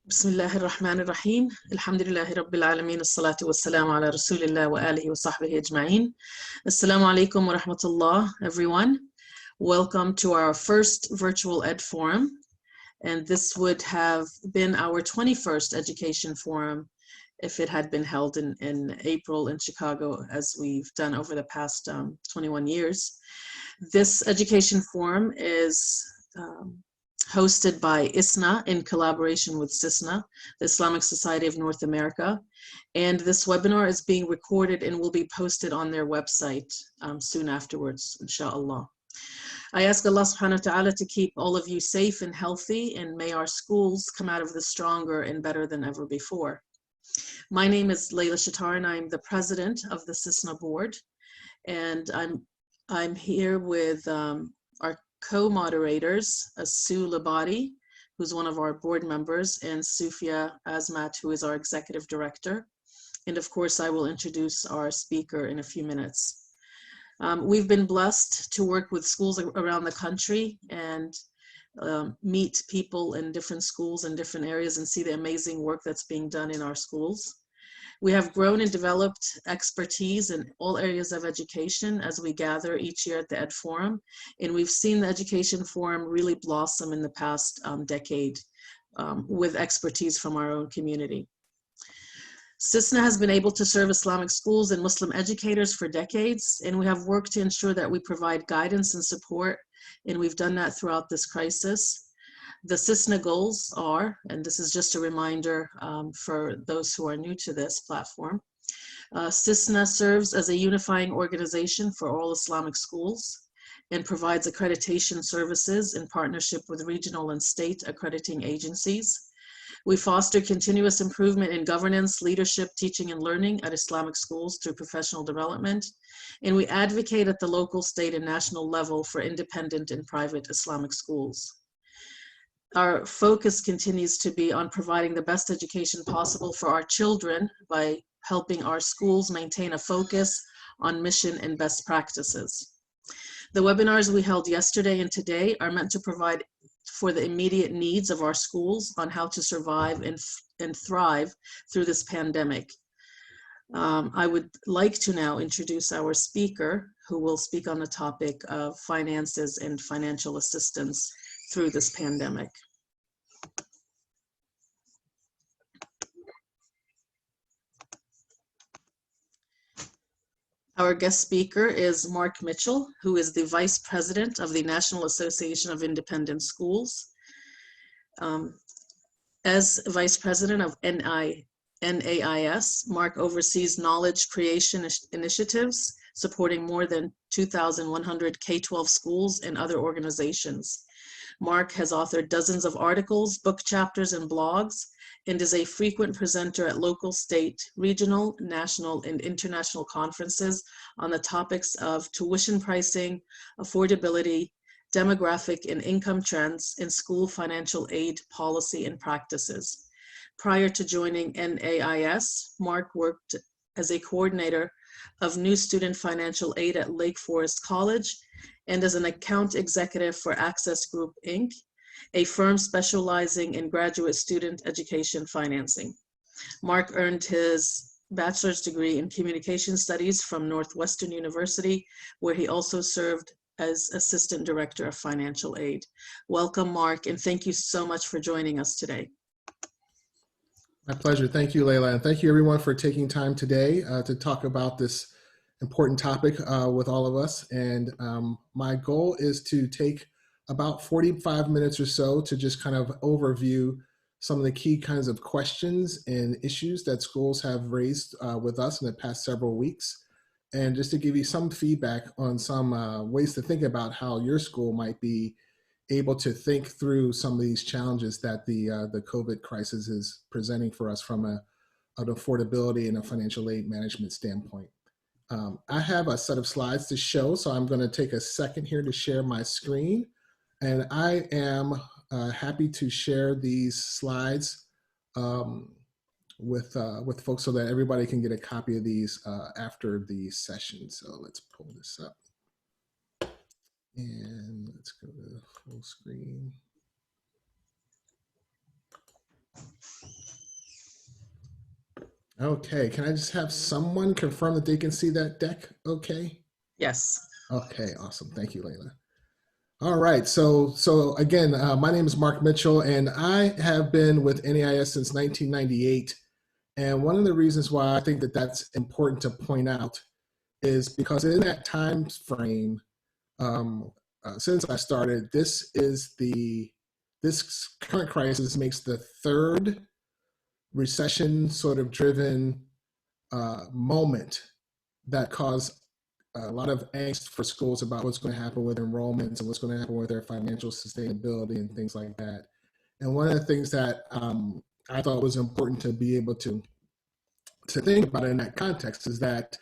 Bismillahir Rahmanir Rahim. Alhamdulillahi Rabbil Alameen. As-salatu was-salamu ala Rasulillah wa alihi wa sahbihi ajma'in. Assalamu alaikum wa rahmatullah, everyone. Welcome to our first virtual Ed Forum. And this would have been our 21st education forum if it had been held in April in Chicago, as we've done over the past 21 years. This education forum is hosted by ISNA in collaboration with CISNA, the Islamic Society of North America. And this webinar is being recorded and will be posted on their website soon afterwards, inshallah. I ask Allah subhanahu wa ta'ala to keep all of you safe and healthy, and may our schools come out of this stronger and better than ever before. My name is Layla Shatar, and I'm the president of the CISNA board. And I'm here with our co-moderators, Sue Labadi, who's one of our board members, and Sufia Azmat, who is our executive director. And of course, I will introduce our speaker in a few minutes. We've been blessed to work with schools around the country and meet people in different schools in different areas and see the amazing work that's being done in our schools. We have grown and developed expertise in all areas of education as we gather each year at the Ed Forum, and we've seen the Education Forum really blossom in the past decade with expertise from our own community. CISNA has been able to serve Islamic schools and Muslim educators for decades, and we have worked to ensure that we provide guidance and support, and we've done that throughout this crisis. The CISNA goals are, and this is just a reminder for those who are new to this platform, CISNA serves as a unifying organization for all Islamic schools and provides accreditation services in partnership with regional and state accrediting agencies. We foster continuous improvement in governance, leadership, teaching, and learning at Islamic schools through professional development, and we advocate at the local, state, and national level for independent and private Islamic schools. Our focus continues to be on providing the best education possible for our children by helping our schools maintain a focus on mission and best practices. The webinars we held yesterday and today are meant to provide for the immediate needs of our schools on how to survive and thrive through this pandemic. I would like to now introduce our speaker, who will speak on the topic of finances and financial assistance through this pandemic. Our guest speaker is Mark Mitchell, who is the Vice President of the National Association of Independent Schools. As Vice President of NAIS, Mark oversees knowledge creation initiatives supporting more than 2,100 K-12 schools and other organizations. Mark has authored dozens of articles, book chapters, and blogs, and is a frequent presenter at local, state, regional, national, and international conferences on the topics of tuition pricing, affordability, demographic and income trends, and school financial aid policy and practices. Prior to joining NAIS, Mark worked as a coordinator of new student financial aid at Lake Forest College and as an account executive for Access Group, Inc., a firm specializing in graduate student education financing. Mark earned his bachelor's degree in communication studies from Northwestern University, where he also served as assistant director of financial aid. Welcome, Mark, and thank you so much for joining us today. My pleasure. Thank you, Layla, and thank you everyone for taking time today to talk about this important topic with all of us. And my goal is to take about 45 minutes or so to just kind of overview some of the key kinds of questions and issues that schools have raised with us in the past several weeks. And just to give you some feedback on some ways to think about how your school might be able to think through some of these challenges that the COVID crisis is presenting for us from an affordability and a financial aid management standpoint. I have a set of slides to show, so I'm going to take a second here to share my screen. And I am happy to share these slides with folks so that everybody can get a copy of these after the session. So let's pull this up. And let's go to full screen. Okay, can I just have someone confirm that they can see that deck? Okay. Yes. Okay, awesome. Thank you, Layla. All right, so again, my name is Mark Mitchell, and I have been with NAIS since 1998. And one of the reasons why I think that that's important to point out is because in that time frame, um, since I started, this current crisis makes the third recession sort of driven moment that caused a lot of angst for schools about what's going to happen with enrollments and what's going to happen with their financial sustainability and things like that. And one of the things that I thought was important to be able to think about in that context is that,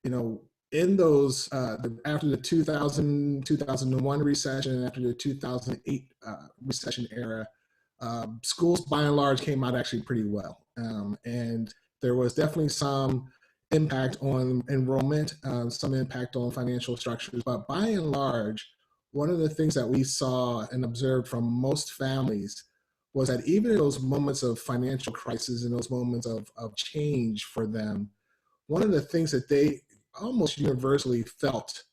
you know, in those after the 2001 recession, after the 2008 recession era, schools by and large came out actually pretty well, and there was definitely some impact on enrollment, some impact on financial structures, but by and large, one of the things that we saw and observed from most families was that even in those moments of financial crisis and those moments of change for them, one of the things that they almost universally felt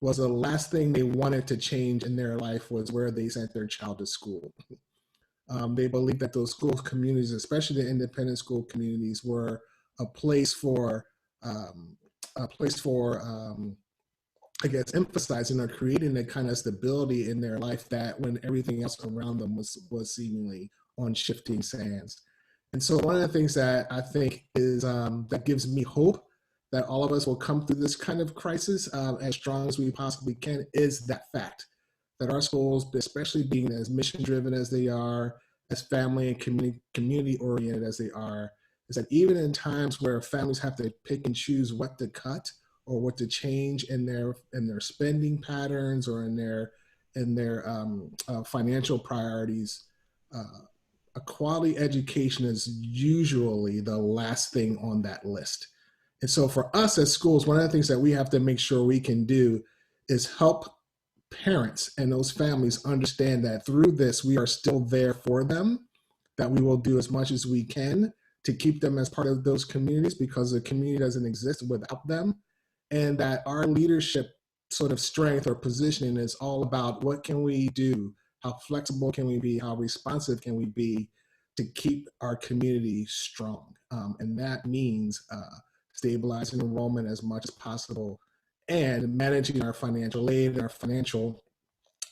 was the last thing they wanted to change in their life was where they sent their child to school. They believed that those school communities, especially the independent school communities, were a place for um, a place for I guess emphasizing or creating the kind of stability in their life that when everything else around them was seemingly on shifting sands. And so one of the things that I think is that gives me hope that all of us will come through this kind of crisis as strong as we possibly can is that fact that our schools, especially being as mission driven as they are, as family and community oriented as they are, is that even in times where families have to pick and choose what to cut or what to change in their spending patterns or in their financial priorities, uh, a quality education is usually the last thing on that list. And so for us as schools, one of the things that we have to make sure we can do is help parents and those families understand that through this, we are still there for them, that we will do as much as we can to keep them as part of those communities because the community doesn't exist without them. And that our leadership sort of strength or positioning is all about what can we do? How flexible can we be? How responsive can we be to keep our community strong? And that means stabilizing enrollment as much as possible and managing our financial aid and our financially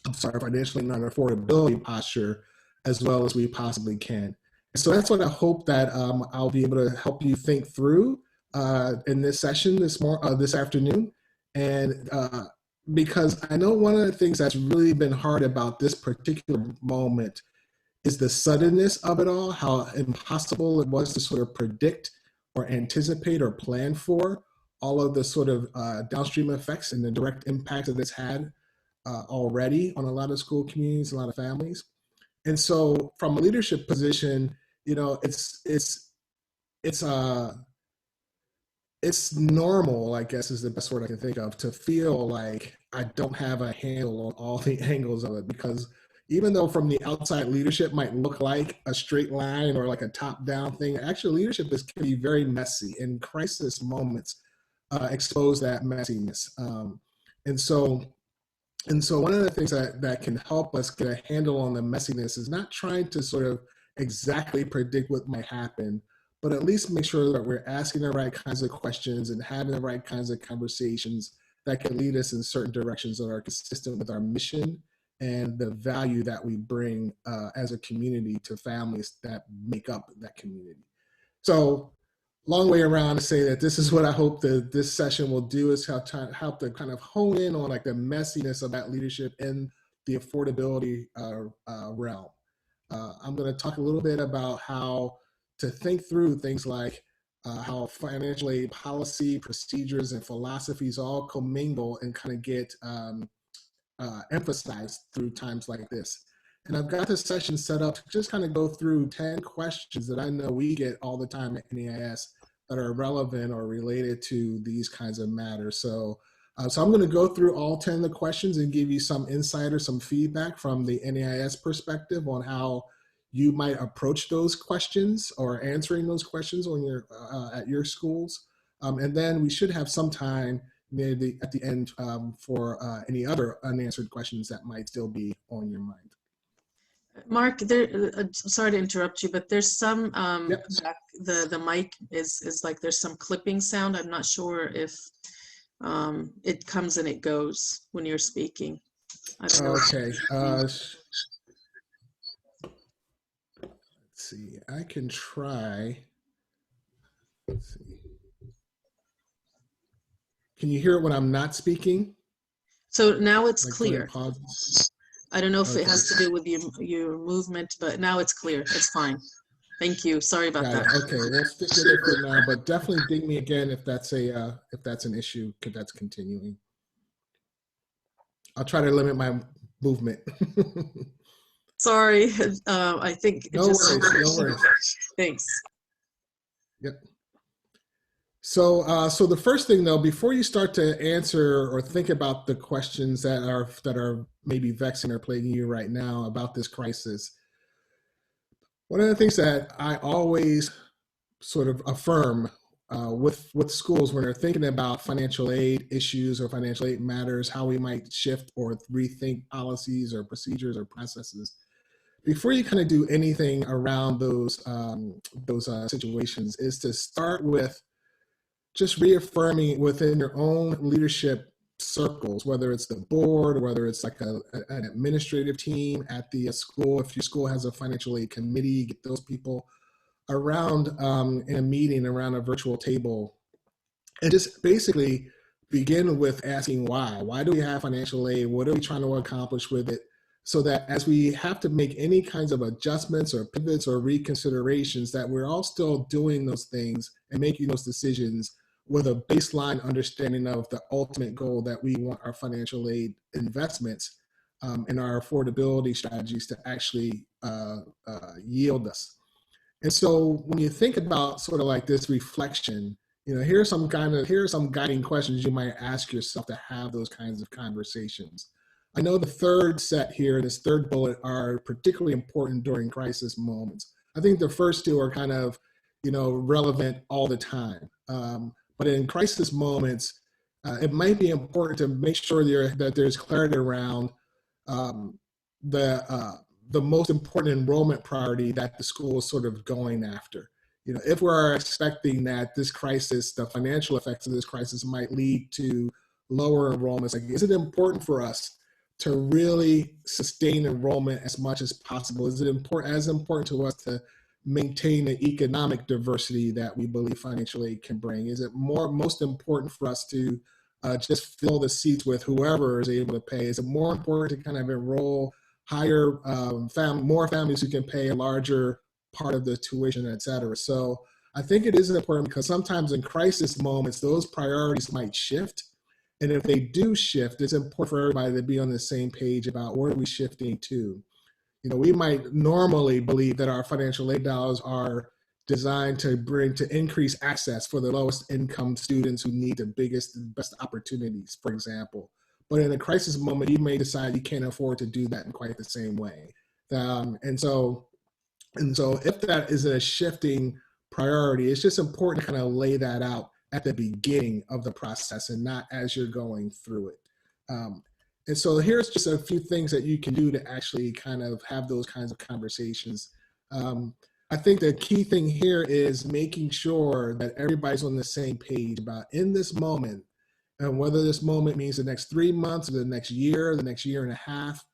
and our affordability posture as well as we possibly can. And so that's what I hope that I'll be able to help you think through in this session this afternoon. And because I know one of the things that's really been hard about this particular moment is the suddenness of it all, how impossible it was to sort of predict or anticipate or plan for all of the sort of downstream effects and the direct impact that it's had already on a lot of school communities, a lot of families. And so from a leadership position, you know, it's it's normal, I guess is the best word I can think of, to feel like I don't have a handle on all the angles of it because even though from the outside leadership might look like a straight line or like a top down thing, actually leadership can be very messy and crisis moments expose that messiness. And so and so one of the things that can help us get a handle on the messiness is not trying to sort of exactly predict what might happen, but at least make sure that we're asking the right kinds of questions and having the right kinds of conversations that can lead us in certain directions that are consistent with our mission and the value that we bring as a community to families that make up that community. So long way around to say that this is what I hope that this session will do is help to kind of hone in on like the messiness of that leadership in the affordability realm. I'm going to talk a little bit about how to think through things like how financial aid policy, procedures, and philosophies all commingle and kind of get emphasized through times like this. And I've got this session set up to just kind of go through 10 questions that I know we get all the time at NAIS that are relevant or related to these kinds of matters. So I'm going to go through all 10 of the questions and give you some insight or some feedback from the NAIS perspective on how you might approach those questions or answering those questions on your at your schools. And then we should have some time maybe at the end for any other unanswered questions that might still be on your mind. Mark, sorry to interrupt you, but there's some Yep. the mic is like there's some clipping sound. I'm not sure if it comes and it goes when you're speaking. I don't know. Okay. Let's see. I can try. Let's see. Can you hear it when I'm not speaking? So now it's Like clear. I don't know if it has to do with your movement, but now it's clear. It's fine. Thank you. Sorry about that. Okay, we'll stick with it for now, but definitely ding me again if that's an issue that's continuing. I'll try to limit my movement. Sorry. I think no worries. Thanks. Yep. So, so the first thing though, before you start to answer or think about the questions that are maybe vexing or plaguing you right now about this crisis, one of the things that I always sort of affirm with schools when they're thinking about financial aid issues or financial aid matters, how we might shift or rethink policies or procedures or processes, before you kind of do anything around those situations, is to start with just reaffirming within your own leadership circles, whether it's the board or whether it's like an administrative team at the school. If your school has a financial aid committee, get those people around in a meeting around a virtual table, and just basically begin with asking why. Why do we have financial aid? What are we trying to accomplish with it? So that as we have to make any kinds of adjustments or pivots or reconsiderations, that we're all still doing those things and making those decisions with a baseline understanding of the ultimate goal that we want our financial aid investments and our affordability strategies to actually yield us. And so when you think about sort of like this reflection, you know, here are some guiding questions you might ask yourself to have those kinds of conversations. I know the third set here, this third bullet, are particularly important during crisis moments. I think the first two are kind of, you know, relevant all the time. But in crisis moments, it might be important to make sure that there's clarity around the most important enrollment priority that the school is sort of going after. You know, if we're expecting that this crisis, the financial effects of this crisis might lead to lower enrollments, like, is it important for us to really sustain enrollment as much as possible? Is it important to us to maintain the economic diversity that we believe financial aid can bring? Is it most important for us to just fill the seats with whoever is able to pay? Is it more important to kind of enroll higher more families who can pay a larger part of the tuition, et cetera? So I think it is important because sometimes in crisis moments, those priorities might shift. And if they do shift, it's important for everybody to be on the same page about where are we shifting to. You know, we might normally believe that our financial aid dollars are designed to increase access for the lowest income students who need the best opportunities, for example. But in a crisis moment, you may decide you can't afford to do that in quite the same way. And so if that is a shifting priority, it's just important to kind of lay that out at the beginning of the process and not as you're going through it. And so here's just a few things that you can do to actually kind of have those kinds of conversations. I think the key thing here is making sure that everybody's on the same page about in this moment, and whether this moment means the next 3 months or the next year and a half,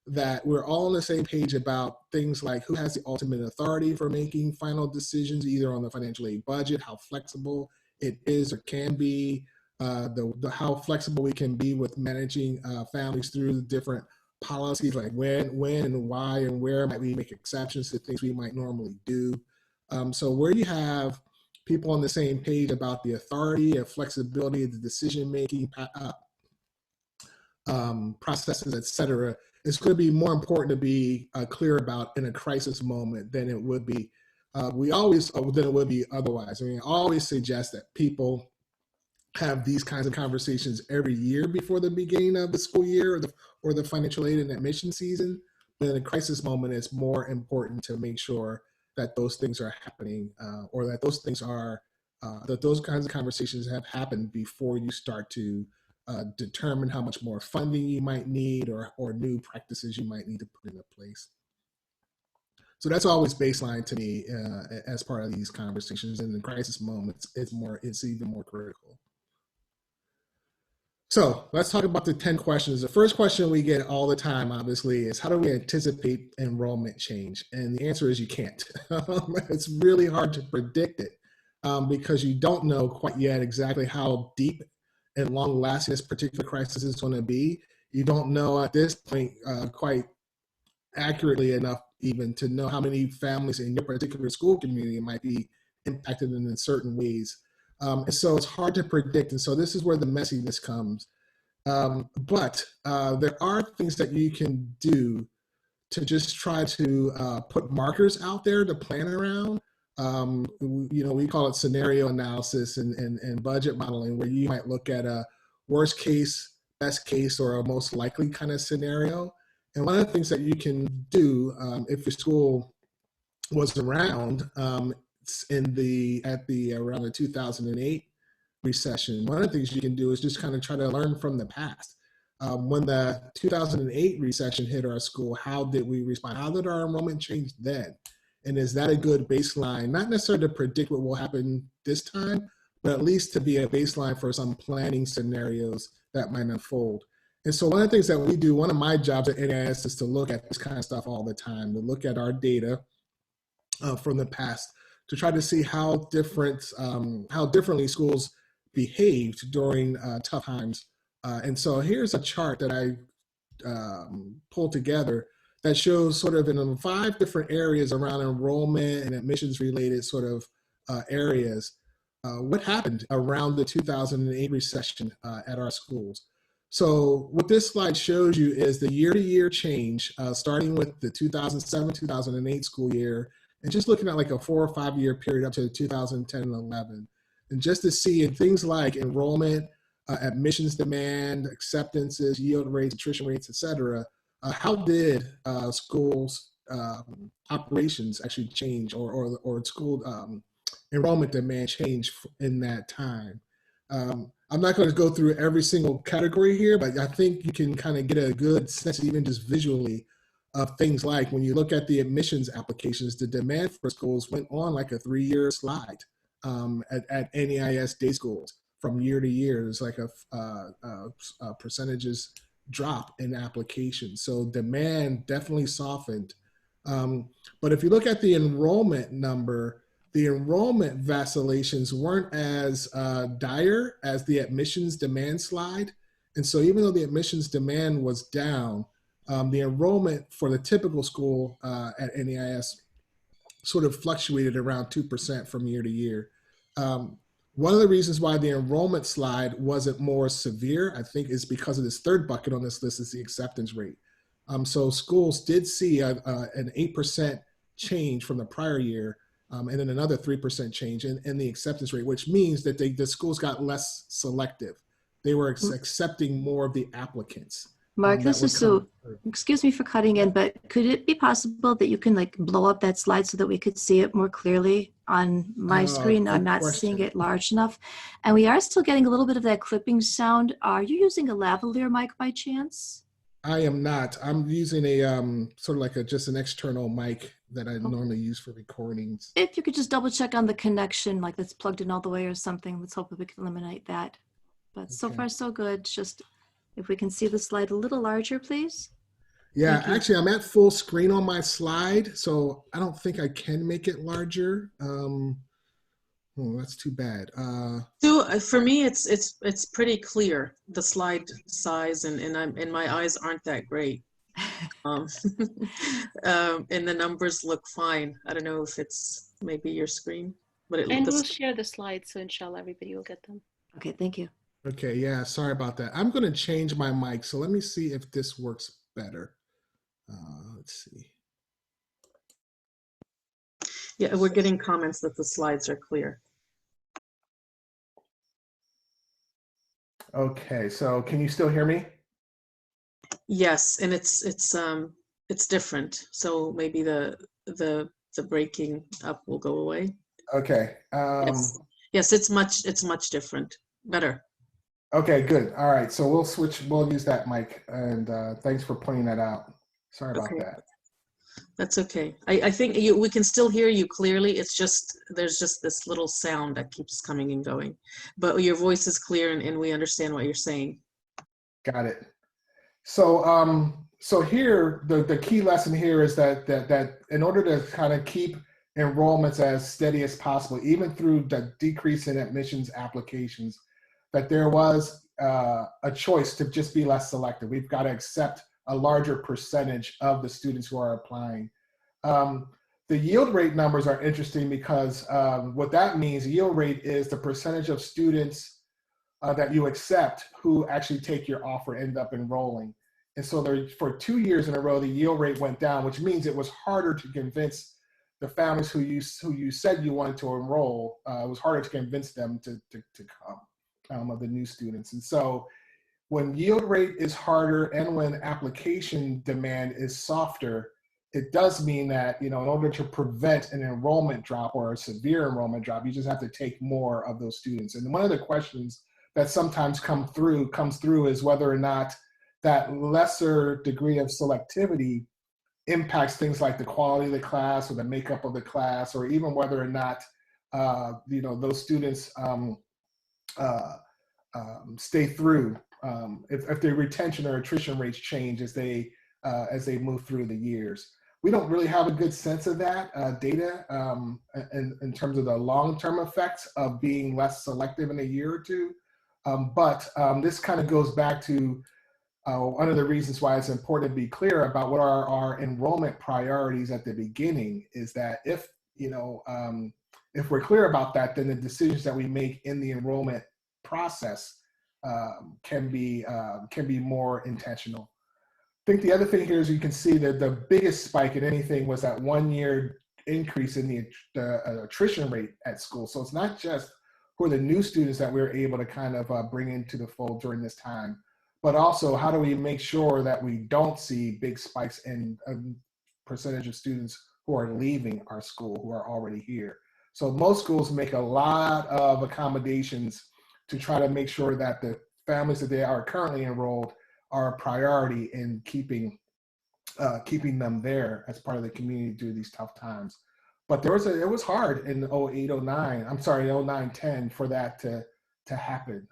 that we're all on the same page about things like who has the ultimate authority for making final decisions, either on the financial aid budget, how flexible it is or can be, how flexible we can be with managing families through the different policies, like when and why and where might we make exceptions to things we might normally do. So where you have people on the same page about the authority and flexibility of the decision-making processes, et cetera, it's going to be more important to be clear about in a crisis moment than it would be otherwise. I mean, I always suggest that people have these kinds of conversations every year before the beginning of the school year or the financial aid and admission season. in a crisis moment, it's more important to make sure that those things are happening, or that those things are, that those kinds of conversations have happened before you start to determine how much more funding you might need, or new practices you might need to put into place. So that's always baseline to me as part of these conversations. And in crisis moments, it's even more critical. So let's talk about the 10 questions. The first question we get all the time, obviously, is how do we anticipate enrollment change? And the answer is you can't. It's really hard to predict it because you don't know quite yet exactly how deep and long lasting this particular crisis is going to be. You don't know at this point quite accurately enough even to know how many families in your particular school community might be impacted in certain ways. And so it's hard to predict. And so this is where the messiness comes. But there are things that you can do to just try to put markers out there to plan around. We call it scenario analysis and budget modeling, where you might look at a worst case, best case, or a most likely kind of scenario. And one of the things that you can do if your school was around around the 2008 recession, one of the things you can do is just kind of try to learn from the past. When the 2008 recession hit our school, how did we respond? How did our enrollment change then? And is that a good baseline? Not necessarily to predict what will happen this time, but at least to be a baseline for some planning scenarios that might unfold. And so one of the things that we do, one of my jobs at NIS is to look at this kind of stuff all the time, to look at our data from the past, to try to see how differently schools behaved during tough times. And so here's a chart that I pulled together that shows sort of in 5 different areas around enrollment and admissions related sort of areas, what happened around the 2008 recession at our schools. So what this slide shows you is the year-to-year change, starting with the 2007-2008 school year, and just looking at like a 4 or 5 year period up to 2010 and 11. And just to see in things like enrollment, admissions demand, acceptances, yield rates, attrition rates, et cetera, how did schools' operations actually change, or school enrollment demand change in that time? I'm not going to go through every single category here, but I think you can kind of get a good sense, even just visually, of things like when you look at the admissions applications, the demand for schools went on like a 3-year slide at NEIS day schools from year to year. There's like a percentages drop in applications. So demand definitely softened. But if you look at the enrollment number, the enrollment vacillations weren't as dire as the admissions demand slide. And so even though the admissions demand was down, the enrollment for the typical school at NEIS sort of fluctuated around 2% from year to year. One of the reasons why the enrollment slide wasn't more severe, I think, is because of this third bucket on this list is the acceptance rate. So schools did see an 8% change from the prior year, and then another 3% change in the acceptance rate, which means that the schools got less selective. They were accepting more of the applicants. Mark, this is so, excuse me for cutting in, but could it be possible that you can like blow up that slide so that we could see it more clearly on my screen? I'm not seeing it large enough. And we are still getting a little bit of that clipping sound. Are you using a lavalier mic by chance? I am not. I'm using a sort of like just an external mic that I normally use for recordings. If you could just double check on the connection, like that's plugged in all the way or something, let's hope that we can eliminate that. But so far so good. Just if we can see the slide a little larger, please. Yeah, actually, I'm at full screen on my slide, so I don't think I can make it larger. Oh, that's too bad. So for me, it's pretty clear, the slide size, and my eyes aren't that great. And the numbers look fine. I don't know if it's maybe your screen, but we'll share the slides, so inshallah everybody will get them. Okay, thank you. Okay, yeah, sorry about that. I'm going to change my mic, so let me see if this works better. Let's see. Yeah, we're getting comments that the slides are clear. Okay, so can you still hear me? Yes, and it's it's different. So maybe the breaking up will go away. Okay. Yes. Yes, it's much different. Better. Okay, good. All right. So we'll switch. We'll use that mic. And thanks for pointing that out. Sorry about Okay. that. That's okay. I think we can still hear you clearly. It's just, there's just this little sound that keeps coming and going. But your voice is clear and we understand what you're saying. Got it. So so here, the key lesson here is that in order to kind of keep enrollments as steady as possible, even through the decrease in admissions applications, that there was a choice to just be less selective. We've got to accept a larger percentage of the students who are applying. The yield rate numbers are interesting because what that means, yield rate is the percentage of students that you accept who actually take your offer, end up enrolling. And so there, for 2 years in a row, the yield rate went down, which means it was harder to convince the families who you said you wanted to enroll. It was harder to convince them to come, of the new students. And so when yield rate is harder and when application demand is softer, it does mean that, in order to prevent an enrollment drop or a severe enrollment drop, you just have to take more of those students. And one of the questions that sometimes comes through is whether or not that lesser degree of selectivity impacts things like the quality of the class or the makeup of the class, or even whether or not those students stay through, if their retention or attrition rates change as they move through the years. We don't really have a good sense of that data in terms of the long-term effects of being less selective in a year or two. But this kind of goes back to one of the reasons why it's important to be clear about what are our enrollment priorities at the beginning, is that if we're clear about that, then the decisions that we make in the enrollment process can be more intentional. I think the other thing here is you can see that the biggest spike in anything was that 1 year increase in the attrition rate at school. So it's not just for the new students that we're able to kind of bring into the fold during this time, but also how do we make sure that we don't see big spikes in percentage of students who are leaving our school, who are already here. So most schools make a lot of accommodations to try to make sure that the families that they are currently enrolled are a priority in keeping them there as part of the community through these tough times. But it was hard in 09-10 for that to happen.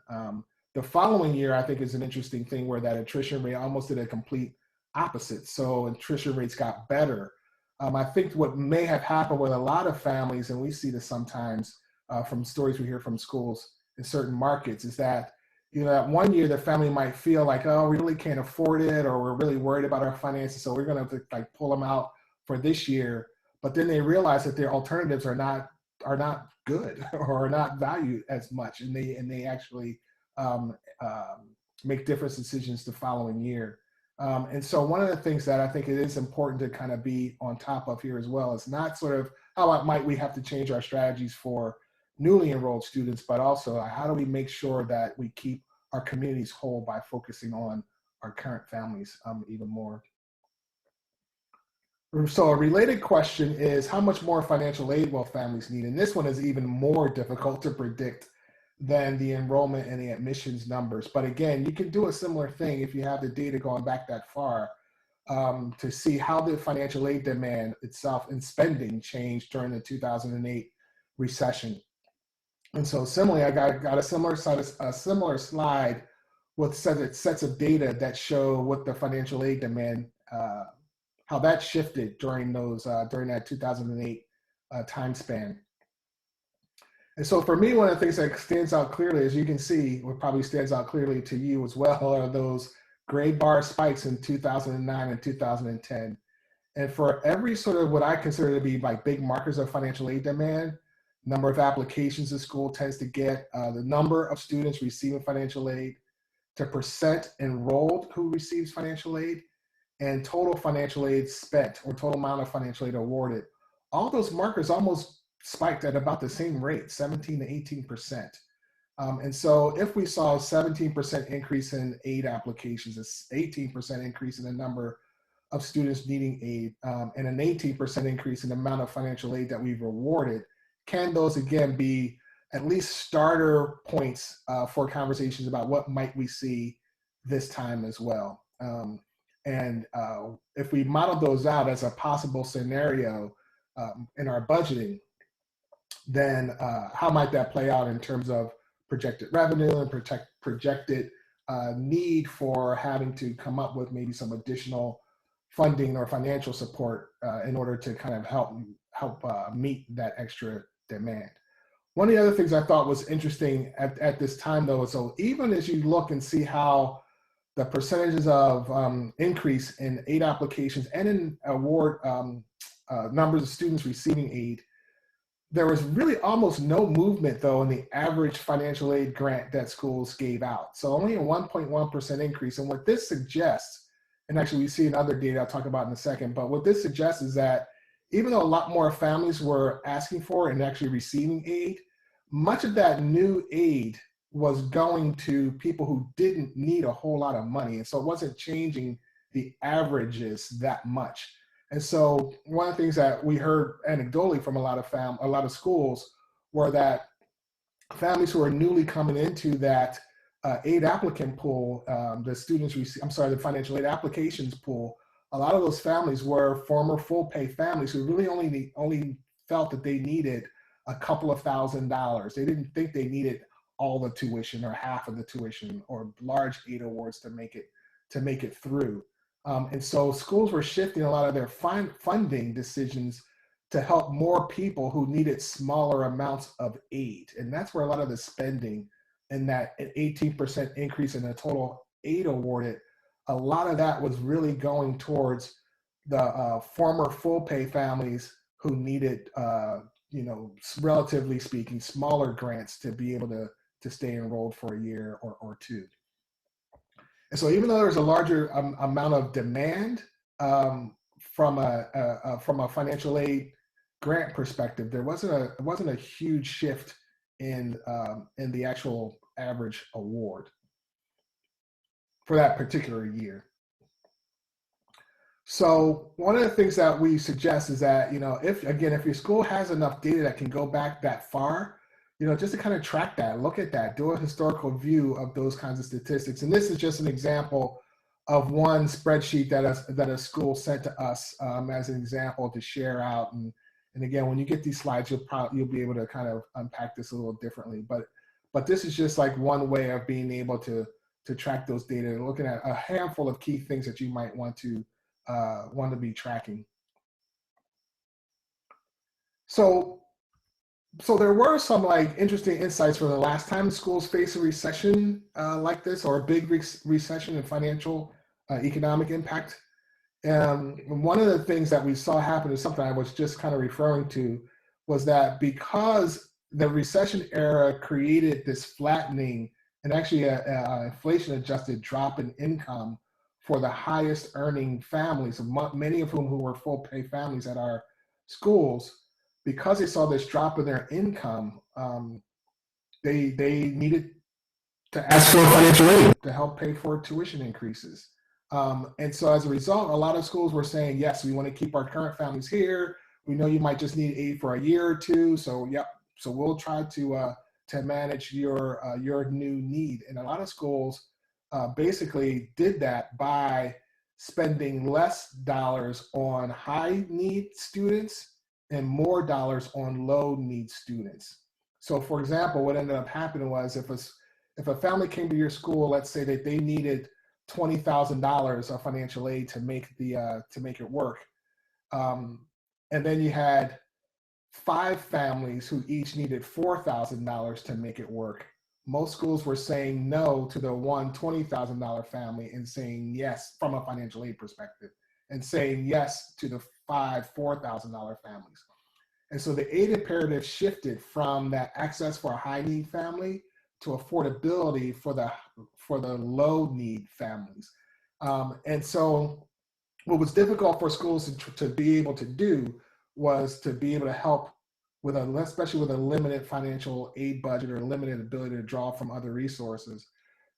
The following year, I think, is an interesting thing where that attrition rate almost did a complete opposite. So attrition rates got better. I think what may have happened with a lot of families, and we see this sometimes from stories we hear from schools in certain markets, is that that 1 year the family might feel like, oh, we really can't afford it, or we're really worried about our finances, so we're going to like pull them out for this year. But then they realize that their alternatives are not good or are not valued as much, and they actually make different decisions the following year. And so one of the things that I think it is important to kind of be on top of here as well is not sort of how might we have to change our strategies for newly enrolled students, but also how do we make sure that we keep our communities whole by focusing on our current families even more. So a related question is, how much more financial aid will families need? And this one is even more difficult to predict than the enrollment and the admissions numbers. But again, you can do a similar thing if you have the data going back that far to see how the financial aid demand itself and spending changed during the 2008 recession. And so similarly, I got a similar slide with sets of data that show what the financial aid demand, how that shifted during that 2008 time span. And so for me, one of the things that stands out clearly, as you can see, what probably stands out clearly to you as well, are those gray bar spikes in 2009 and 2010. And for every sort of what I consider to be like big markers of financial aid demand, number of applications the school tends to get, the number of students receiving financial aid, to percent enrolled who receives financial aid, and total financial aid spent or total amount of financial aid awarded. All those markers almost spiked at about the same rate, 17 to 18%. And so if we saw a 17% increase in aid applications, an 18% increase in the number of students needing aid and an 18% increase in the amount of financial aid that we've awarded, can those again be at least starter points for conversations about what might we see this time as well? If we model those out as a possible scenario in our budgeting, then how might that play out in terms of projected revenue and projected need for having to come up with maybe some additional funding or financial support in order to kind of help meet that extra demand. One of the other things I thought was interesting at this time, though, is so even as you look and see how the percentages of increase in aid applications and in award numbers of students receiving aid, there was really almost no movement, though, in the average financial aid grant that schools gave out. So only a 1.1% increase. And what this suggests, and actually we see in other data I'll talk about in a second, but what this suggests is that even though a lot more families were asking for and actually receiving aid, much of that new aid was going to people who didn't need a whole lot of money. And so it wasn't changing the averages that much. And so one of the things that we heard anecdotally from a lot of schools were that families who are newly coming into that aid applicant pool, the financial aid applications pool, a lot of those families were former full pay families who really only felt that they needed a couple of $1,000s. They didn't think they needed all the tuition or half of the tuition or large aid awards to make it through. And so schools were shifting a lot of their funding decisions to help more people who needed smaller amounts of aid. And that's where a lot of the spending and that 18% increase in the total aid awarded, a lot of that was really going towards the former full pay families who needed, relatively speaking, smaller grants to be able to stay enrolled for a year or two. And so even though there's a larger amount of demand from a financial aid grant perspective, there wasn't a huge shift in the actual average award for that particular year. So one of the things that we suggest is that, if your school has enough data that can go back that far, just to kind of track that, look at that, do a historical view of those kinds of statistics. And this is just an example of one spreadsheet that a school sent to us as an example to share out. And again, when you get these slides, you'll be able to kind of unpack this a little differently. But this is just like one way of being able to track those data and looking at a handful of key things that you might want to be tracking. So there were some interesting insights from the last time schools faced a recession like this, or a big recession and financial economic impact. One of the things that we saw happen is something I was just kind of referring to, was that because the recession era created this flattening and actually an inflation adjusted drop in income for the highest earning families, many of whom who were full pay families at our schools. Because they saw this drop in their income, they needed to ask for financial aid to help pay for tuition increases. And so as a result, a lot of schools were saying, yes, we want to keep our current families here. We know you might just need aid for a year or two. So so we'll try to manage your new need. And a lot of schools basically did that by spending less dollars on high need students and more dollars on low need students. So for example, what ended up happening was if a family came to your school, let's say that they needed $20,000 of financial aid to make it work, and then you had 5 families who each needed $4,000 to make it work. Most schools were saying no to the one $20,000 family and saying yes from a financial aid perspective, and saying yes to the 5 $4,000 families. And so the aid imperative shifted from that access for a high need family to affordability for the low need families. And so what was difficult for schools to be able to do was to be able to help with especially with a limited financial aid budget or limited ability to draw from other resources.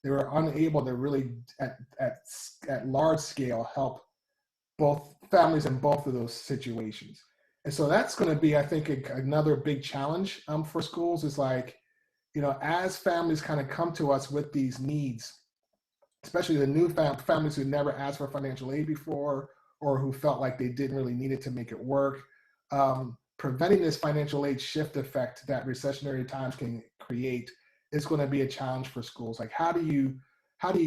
They were unable to really at large scale help both families in both of those situations. And so that's going to be, I think, another big challenge for schools is like, as families kind of come to us with these needs, especially the new families who never asked for financial aid before or who felt like they didn't really need it to make it work, preventing this financial aid shift effect that recessionary times can create is going to be a challenge for schools. Like, how do you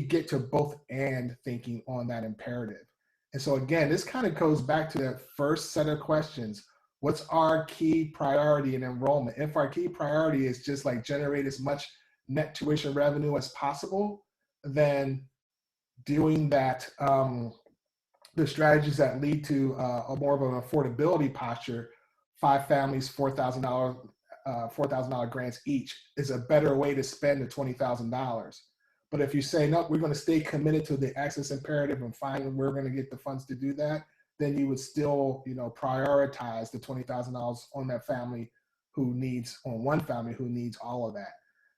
get to both and thinking on that imperative? And so again, this kind of goes back to that first set of questions. What's our key priority in enrollment? If our key priority is just like generate as much net tuition revenue as possible, then doing that, the strategies that lead to a more of an affordability posture, 5 families, $4,000 grants each, is a better way to spend the $20,000. But if you say, no, we're going to stay committed to the access imperative and find where we're going to get the funds to do that, then you would still, prioritize the $20,000 on that family on one family who needs all of that.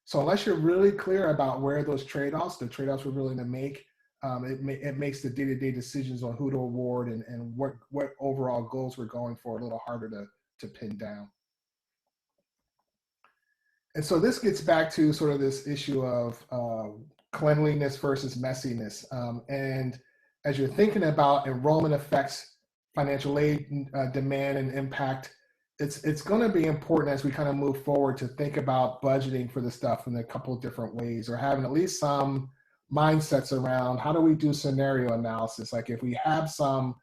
So unless you're really clear about where the trade-offs we're willing to make, it makes the day-to-day decisions on who to award and what overall goals we're going for a little harder to pin down. And so this gets back to sort of this issue of cleanliness versus messiness. And as you're thinking about enrollment affects financial aid demand and impact, it's going to be important as we kind of move forward to think about budgeting for the stuff in a couple of different ways, or having at least some mindsets around how do we do scenario analysis. Like if we have some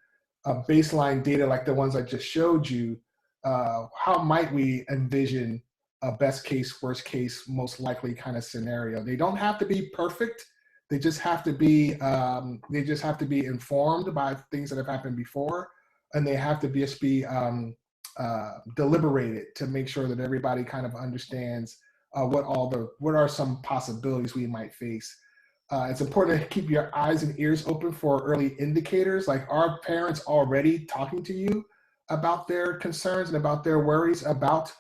baseline data like the ones I just showed you, how might we envision a best case, worst case, most likely kind of scenario? They don't have to be perfect. They just have to be informed by things that have happened before, and they have to be deliberated to make sure that everybody kind of understands what are some possibilities we might face. It's important to keep your eyes and ears open for early indicators. Like, are parents already talking to you about their concerns and about their worries about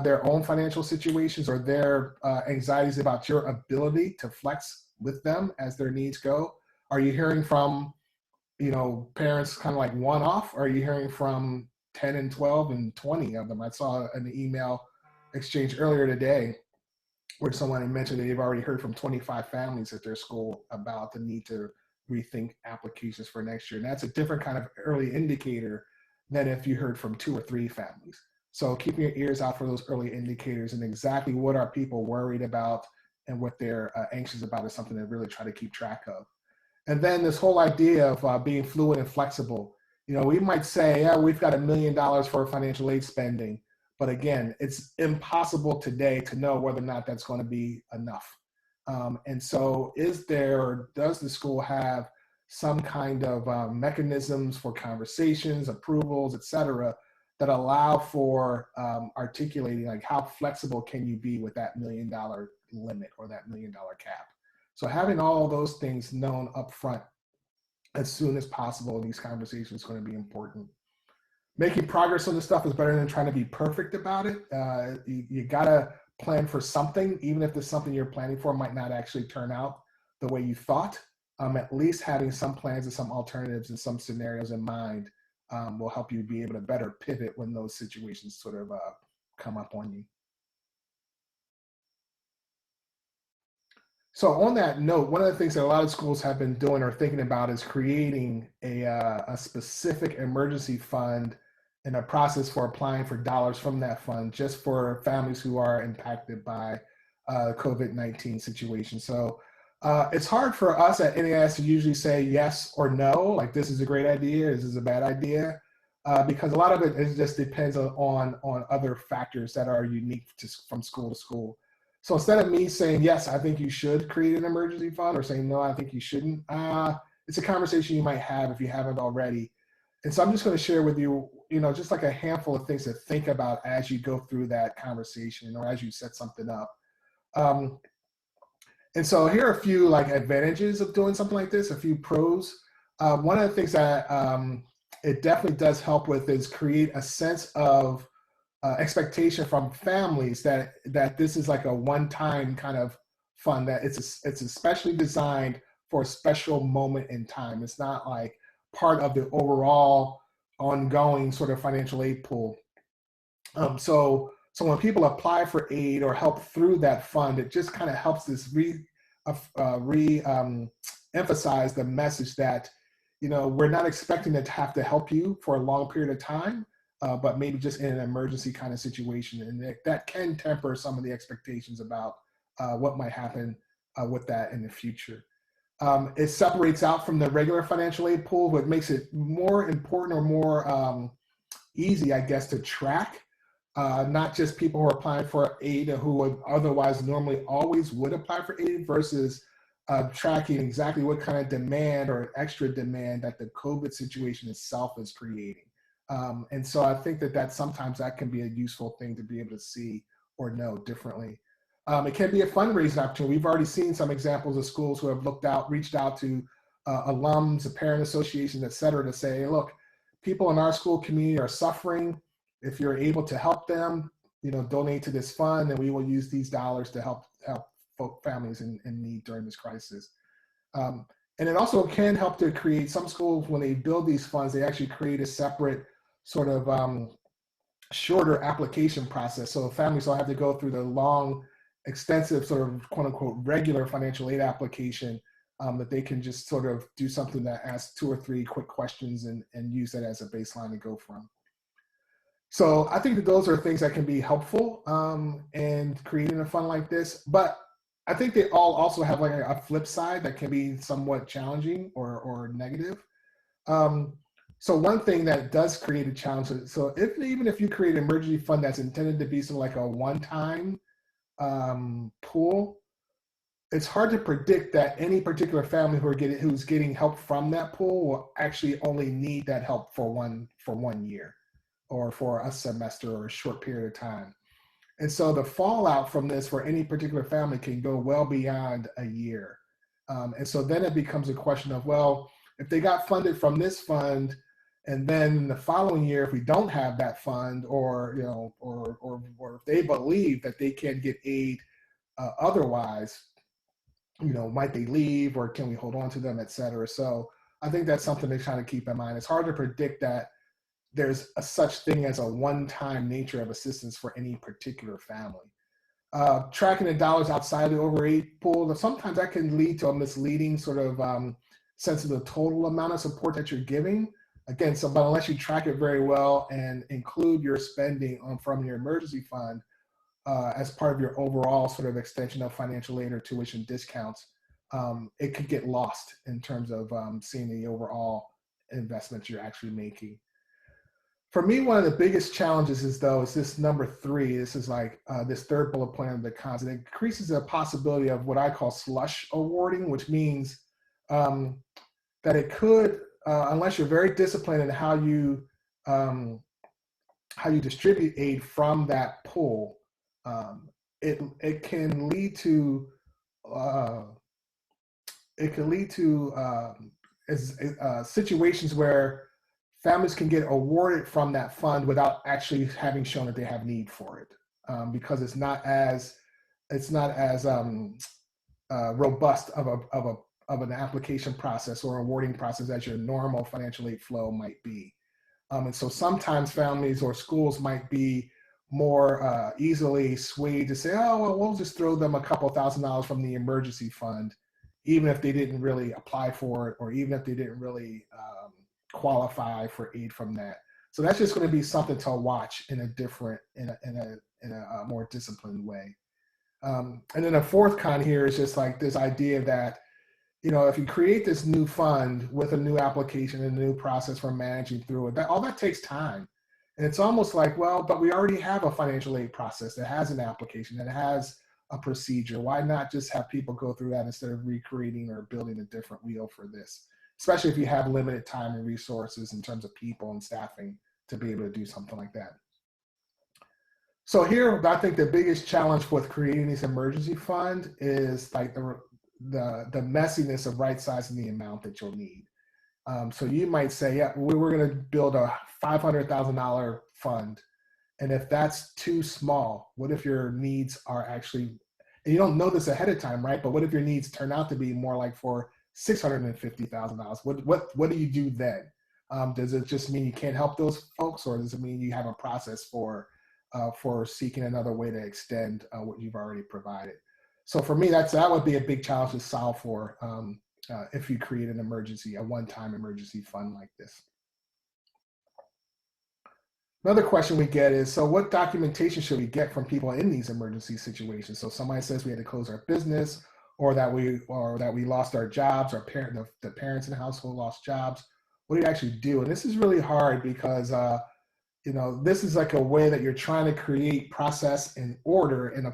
their own financial situations, or their anxieties about your ability to flex with them as their needs go? Are you hearing from, parents kind of like one-off? Or are you hearing from 10 and 12 and 20 of them? I saw an email exchange earlier today where someone had mentioned that they've already heard from 25 families at their school about the need to rethink applications for next year. And that's a different kind of early indicator than if you heard from 2 or 3 families. So keeping your ears out for those early indicators and exactly what are people worried about and what they're anxious about is something to really try to keep track of. And then this whole idea of being fluid and flexible. We might say, yeah, we've got $1 million for financial aid spending. But again, it's impossible today to know whether or not that's going to be enough. And so does the school have some kind of mechanisms for conversations, approvals, et cetera, that allow for articulating like how flexible can you be with that $1 million limit or that $1 million cap? So having all those things known up front as soon as possible in these conversations is going to be important. Making progress on this stuff is better than trying to be perfect about it. You got to plan for something, even if the something you're planning for might not actually turn out the way you thought. At least having some plans and some alternatives and some scenarios in mind will help you be able to better pivot when those situations sort of come up on you. So on that note, one of the things that a lot of schools have been doing or thinking about is creating a specific emergency fund and a process for applying for dollars from that fund just for families who are impacted by COVID-19 situation. So it's hard for us at NAIS to usually say yes or no, like this is a great idea, this is a bad idea, because a lot of it just depends on other factors that are unique from school to school. So instead of me saying, yes, I think you should create an emergency fund, or saying, no, I think you shouldn't, it's a conversation you might have if you haven't already. And so I'm just going to share with you, just like a handful of things to think about as you go through that conversation or as you set something up. And so here are a few like advantages of doing something like this, a few pros. One of the things that it definitely does help with is create a sense of expectation from families that this is like a one-time kind of fund, that it's especially designed for a special moment in time. It's not like part of the overall ongoing sort of financial aid pool. So when people apply for aid or help through that fund, it just kind of helps this emphasize the message that, you know, we're not expecting to have to help you for a long period of time, but maybe just in an emergency kind of situation. And that can temper some of the expectations about what might happen with that in the future. It separates out from the regular financial aid pool, what makes it more important or more easy, I guess, to track. Not just people who are applying for aid who would otherwise normally always would apply for aid versus tracking exactly what kind of demand or extra demand that the COVID situation itself is creating. And so I think that sometimes that can be a useful thing to be able to see or know differently. It can be a fundraising opportunity. We've already seen some examples of schools who have reached out to alums, parent associations, et cetera, to say, hey, look, people in our school community are suffering. If you're able to help them, you know, donate to this fund, and we will use these dollars to help families in need during this crisis. And it also can help to create, some schools, when they build these funds, they actually create a separate sort of shorter application process. So families don't have to go through the long, extensive sort of quote unquote regular financial aid application, that they can just sort of do something that asks 2 or 3 quick questions and use that as a baseline to go from. So I think that those are things that can be helpful in creating a fund like this. But I think they all also have like a flip side that can be somewhat challenging or negative. So one thing that does create a challenge, so even if you create an emergency fund that's intended to be sort of like a one-time pool, it's hard to predict that any particular family who's getting help from that pool will actually only need that help for one year, or for a semester or a short period of time. And so the fallout from this for any particular family can go well beyond a year. And so then it becomes a question of, well, if they got funded from this fund, and then the following year, if we don't have that fund, or, you know, or if they believe that they can't get aid otherwise, you know, might they leave, or can we hold on to them, et cetera. So I think that's something to kind of keep in mind. It's hard to predict that there's a such thing as a one-time nature of assistance for any particular family. Tracking the dollars outside the over aid pool, sometimes that can lead to a misleading sort of sense of the total amount of support that you're giving. Again, but unless you track it very well and include your spending from your emergency fund as part of your overall sort of extension of financial aid or tuition discounts, it could get lost in terms of seeing the overall investments you're actually making. For me, one of the biggest challenges is this number 3. This is like this third bullet point of the cons. It increases the possibility of what I call slush awarding, which means that it could, unless you're very disciplined in how you distribute aid from that pool, it can lead to situations where families can get awarded from that fund without actually having shown that they have need for it, because it's not as robust of an application process or awarding process as your normal financial aid flow might be. And so sometimes families or schools might be more easily swayed to say, oh, well, we'll just throw them a couple $1,000s from the emergency fund, even if they didn't really apply for it, or even if they didn't really qualify for aid from that. So that's just going to be something to watch in a more disciplined way. And then a fourth con here is just like this idea that, you know, if you create this new fund with a new application and a new process for managing through it, all that takes time. And it's almost like, well, but we already have a financial aid process that has an application, that has a procedure. Why not just have people go through that instead of recreating or building a different wheel for this? Especially if you have limited time and resources in terms of people and staffing to be able to do something like that. So here, I think the biggest challenge with creating this emergency fund is like the messiness of right-sizing the amount that you'll need. So you might say, yeah, we're going to build a $500,000 fund. And if that's too small, what if your needs are actually, and you don't know this ahead of time, right? But what if your needs turn out to be more like for $650,000. What do you do then? Does it just mean you can't help those folks, or does it mean you have a process for seeking another way to extend what you've already provided? So for me, that would be a big challenge to solve for if you create a one-time emergency fund like this. Another question we get is, so what documentation should we get from people in these emergency situations? So somebody says we had to close our business, or that we lost our jobs, the parents in the household lost jobs. What do you actually do? And this is really hard because this is like a way that you're trying to create process and order in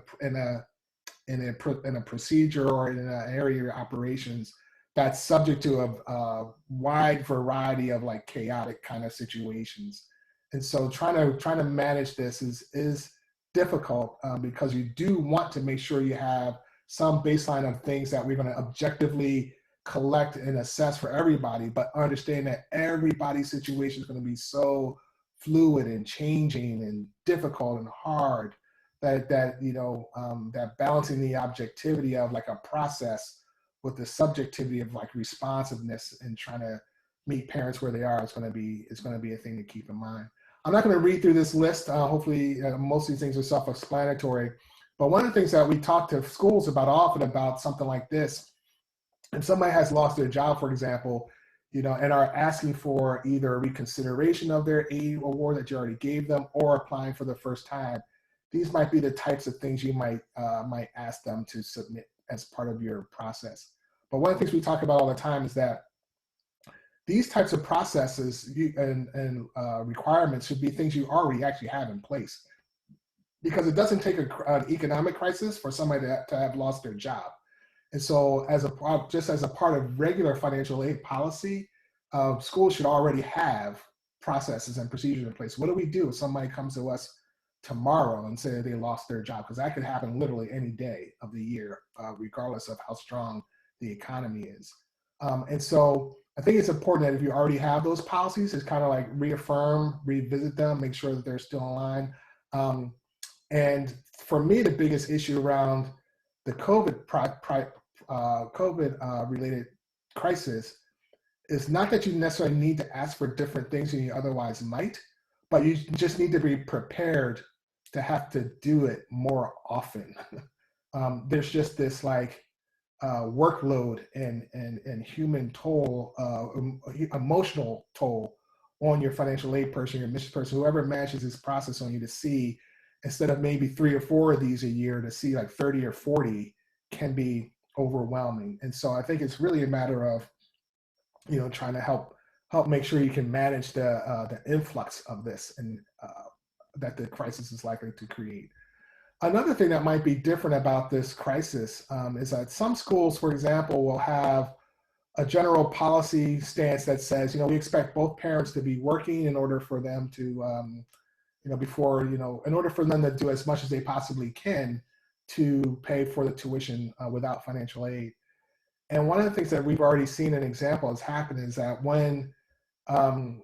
a procedure or in an area of your operations that's subject to a wide variety of like chaotic kind of situations. And so trying to manage this is difficult because you do want to make sure you have some baseline of things that we're going to objectively collect and assess for everybody, but understand that everybody's situation is going to be so fluid and changing and difficult and hard that balancing the objectivity of like a process with the subjectivity of like responsiveness and trying to meet parents where they are is going to be a thing to keep in mind. I'm not going to read through this list. Hopefully, most of these things are self-explanatory. But one of the things that we talk to schools about often about something like this, if somebody has lost their job, for example, and are asking for either reconsideration of their aid award that you already gave them or applying for the first time, these might be the types of things you might ask them to submit as part of your process. But one of the things we talk about all the time is that these types of processes and requirements should be things you already actually have in place, because it doesn't take an economic crisis for somebody to have lost their job. And so just as a part of regular financial aid policy, schools should already have processes and procedures in place. What do we do if somebody comes to us tomorrow and say they lost their job? Because that could happen literally any day of the year, regardless of how strong the economy is. And so I think it's important that if you already have those policies, it's kind of like revisit them, make sure that they're still in line. And for me, the biggest issue around the COVID-related crisis is not that you necessarily need to ask for different things than you otherwise might, but you just need to be prepared to have to do it more often. There's just this like workload and human toll, emotional toll on your financial aid person, your admissions person, whoever manages this process on you, to see, instead of maybe 3 or 4 of these a year, to see like 30 or 40 can be overwhelming. And so I think it's really a matter of, trying to help make sure you can manage the influx of this and that the crisis is likely to create. Another thing that might be different about this crisis is that some schools, for example, will have a general policy stance that says, we expect both parents to be working in order for them to, in order for them to do as much as they possibly can to pay for the tuition without financial aid. And one of the things that we've already seen an example has happened is that when in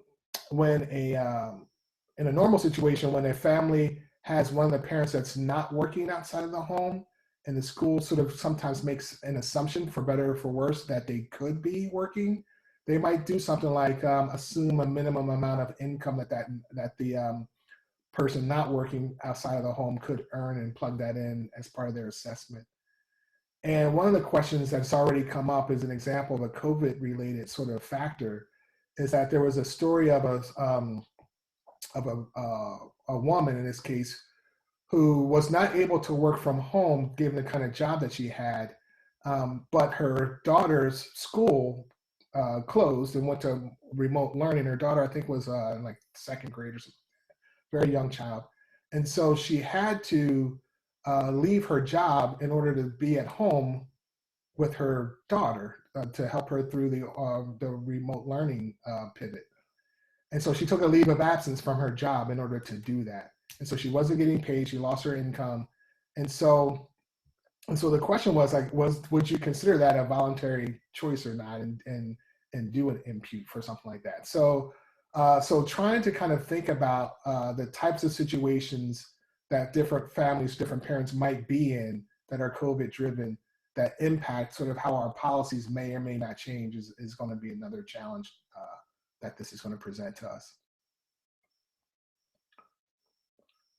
a normal situation, when a family has one of the parents that's not working outside of the home, and the school sort of sometimes makes an assumption, for better or for worse, that they could be working, they might do something like assume a minimum amount of income that the person not working outside of the home could earn and plug that in as part of their assessment. And one of the questions that's already come up as an example of a COVID-related sort of factor is that there was a story of a woman in this case who was not able to work from home given the kind of job that she had, but her daughter's school closed and went to remote learning. Her daughter, I think, was in like 2nd grade or something, very young child. And so she had to leave her job in order to be at home with her daughter to help her through the remote learning pivot. And so she took a leave of absence from her job in order to do that. And so she wasn't getting paid, she lost her income. And so the question was like, would you consider that a voluntary choice or not, and do an impute for something like that? So trying to kind of think about the types of situations that different families, different parents might be in that are COVID driven, that impact sort of how our policies may or may not change is going to be another challenge that this is going to present to us.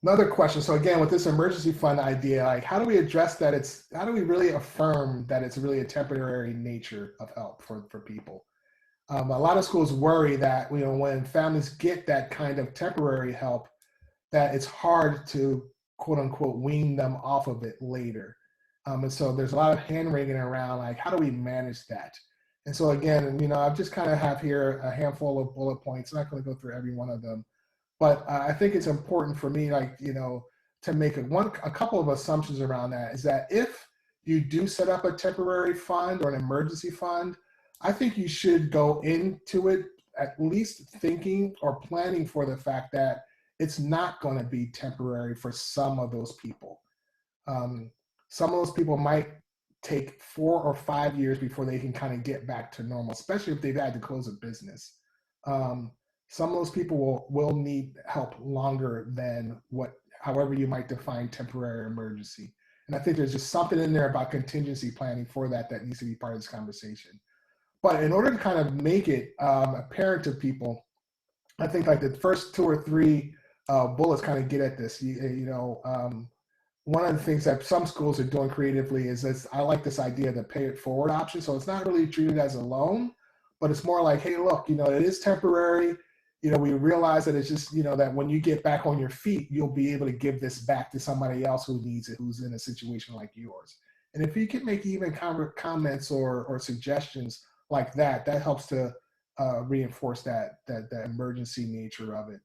Another question. So again, with this emergency fund idea, like how do we address that? How do we really affirm that it's really a temporary nature of help for people? A lot of schools worry that, you know, when families get that kind of temporary help, that it's hard to quote unquote wean them off of it later. And so there's a lot of hand wringing around, like, how do we manage that? And so again, you know, I just kind of have here a handful of bullet points. I'm not going to go through every one of them, but I think it's important for me, like, you know, to make a couple of assumptions around that is that if you do set up a temporary fund or an emergency fund, I think you should go into it at least thinking or planning for the fact that it's not going to be temporary for some of those people. Some of those people might take 4 or 5 years before they can kind of get back to normal, especially if they've had to close a business. Some of those people will need help longer than however you might define temporary or emergency. And I think there's just something in there about contingency planning for that needs to be part of this conversation. But in order to kind of make it apparent to people, I think like the first 2 or 3 bullets kind of get at this. One of the things that some schools are doing creatively is this, I like this idea of the pay it forward option. So it's not really treated as a loan, but it's more like, hey, look, you know, it is temporary. You know, we realize that it's just, you know, that when you get back on your feet, you'll be able to give this back to somebody else who needs it, who's in a situation like yours. And if you can make even comments or suggestions like that, that helps to reinforce that emergency nature of it.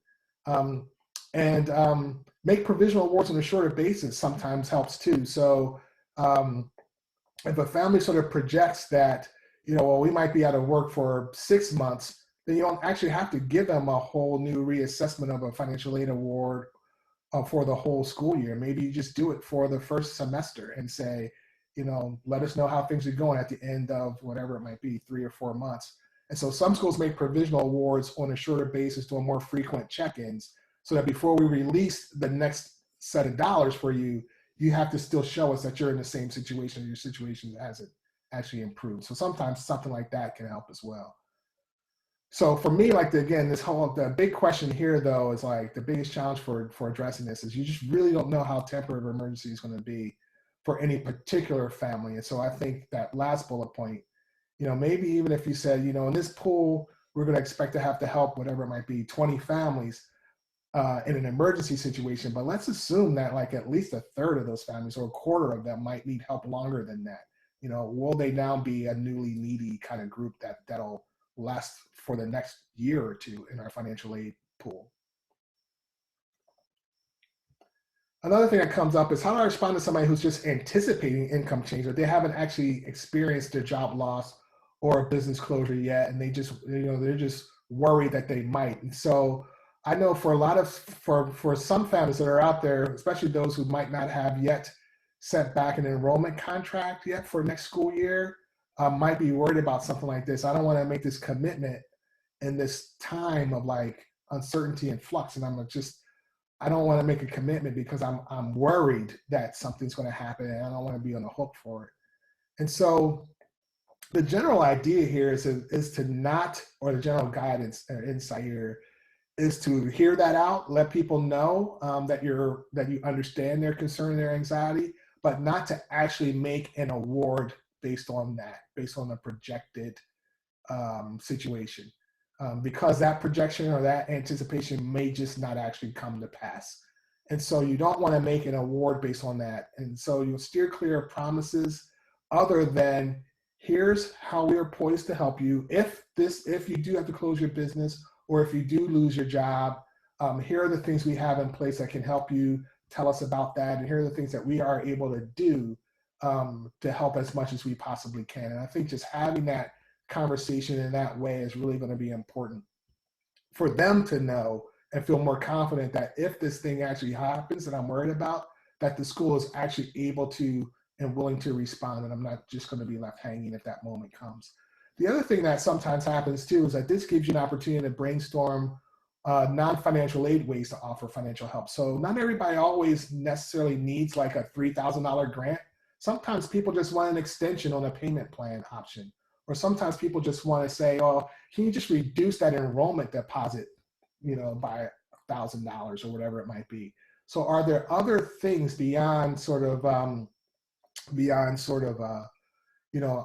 And make provisional awards on a shorter basis sometimes helps too. So if a family sort of projects that, you know, well, we might be out of work for 6 months, then you don't actually have to give them a whole new reassessment of a financial aid award for the whole school year. Maybe you just do it for the first semester and say, you know, let us know how things are going at the end of whatever it might be, 3 or 4 months. And so some schools make provisional awards on a shorter basis, doing more frequent check-ins, so that before we release the next set of dollars for you, you have to still show us that you're in the same situation, your situation hasn't actually improved. So sometimes something like that can help as well. So for me, like, the big question here though is like the biggest challenge for addressing this is you just really don't know how temporary emergency is going to be for any particular family. And so I think that last bullet point, you know, maybe even if you said, you know, in this pool, we're going to expect to have to help whatever it might be, 20 families in an emergency situation, but let's assume that like at least 1/3 of those families or 1/4 of them might need help longer than that. You know, will they now be a newly needy kind of group that'll last for the next year or two in our financial aid pool? Another thing that comes up is how do I respond to somebody who's just anticipating income change, or they haven't actually experienced a job loss or a business closure yet, and they just, you know, they're just worried that they might. And so I know for some families that are out there, especially those who might not have yet sent back an enrollment contract yet for next school year, might be worried about something like this. I don't want to make this commitment in this time of like uncertainty and flux, and I don't want to make a commitment because I'm worried that something's going to happen and I don't want to be on the hook for it. And so the general idea here is to not, or the general guidance or insight here is to hear that out, let people know that you understand their concern, their anxiety, but not to actually make an award based on the projected situation. Because that projection or that anticipation may just not actually come to pass. And so you don't want to make an award based on that. And so you'll steer clear of promises other than here's how we are poised to help you. If you do have to close your business or if you do lose your job, here are the things we have in place that can help you. Tell us about that. And here are the things that we are able to do to help as much as we possibly can. And I think just having that conversation in that way is really going to be important for them to know and feel more confident that if this thing actually happens that I'm worried about, that the school is actually able to and willing to respond, and I'm not just going to be left hanging if that moment comes. The other thing that sometimes happens too is that this gives you an opportunity to brainstorm non-financial aid ways to offer financial help. So not everybody always necessarily needs like a $3,000 grant. Sometimes people just want an extension on a payment plan option. Or sometimes people just want to say, oh, can you just reduce that enrollment deposit, by $1,000 or whatever it might be. So are there other things beyond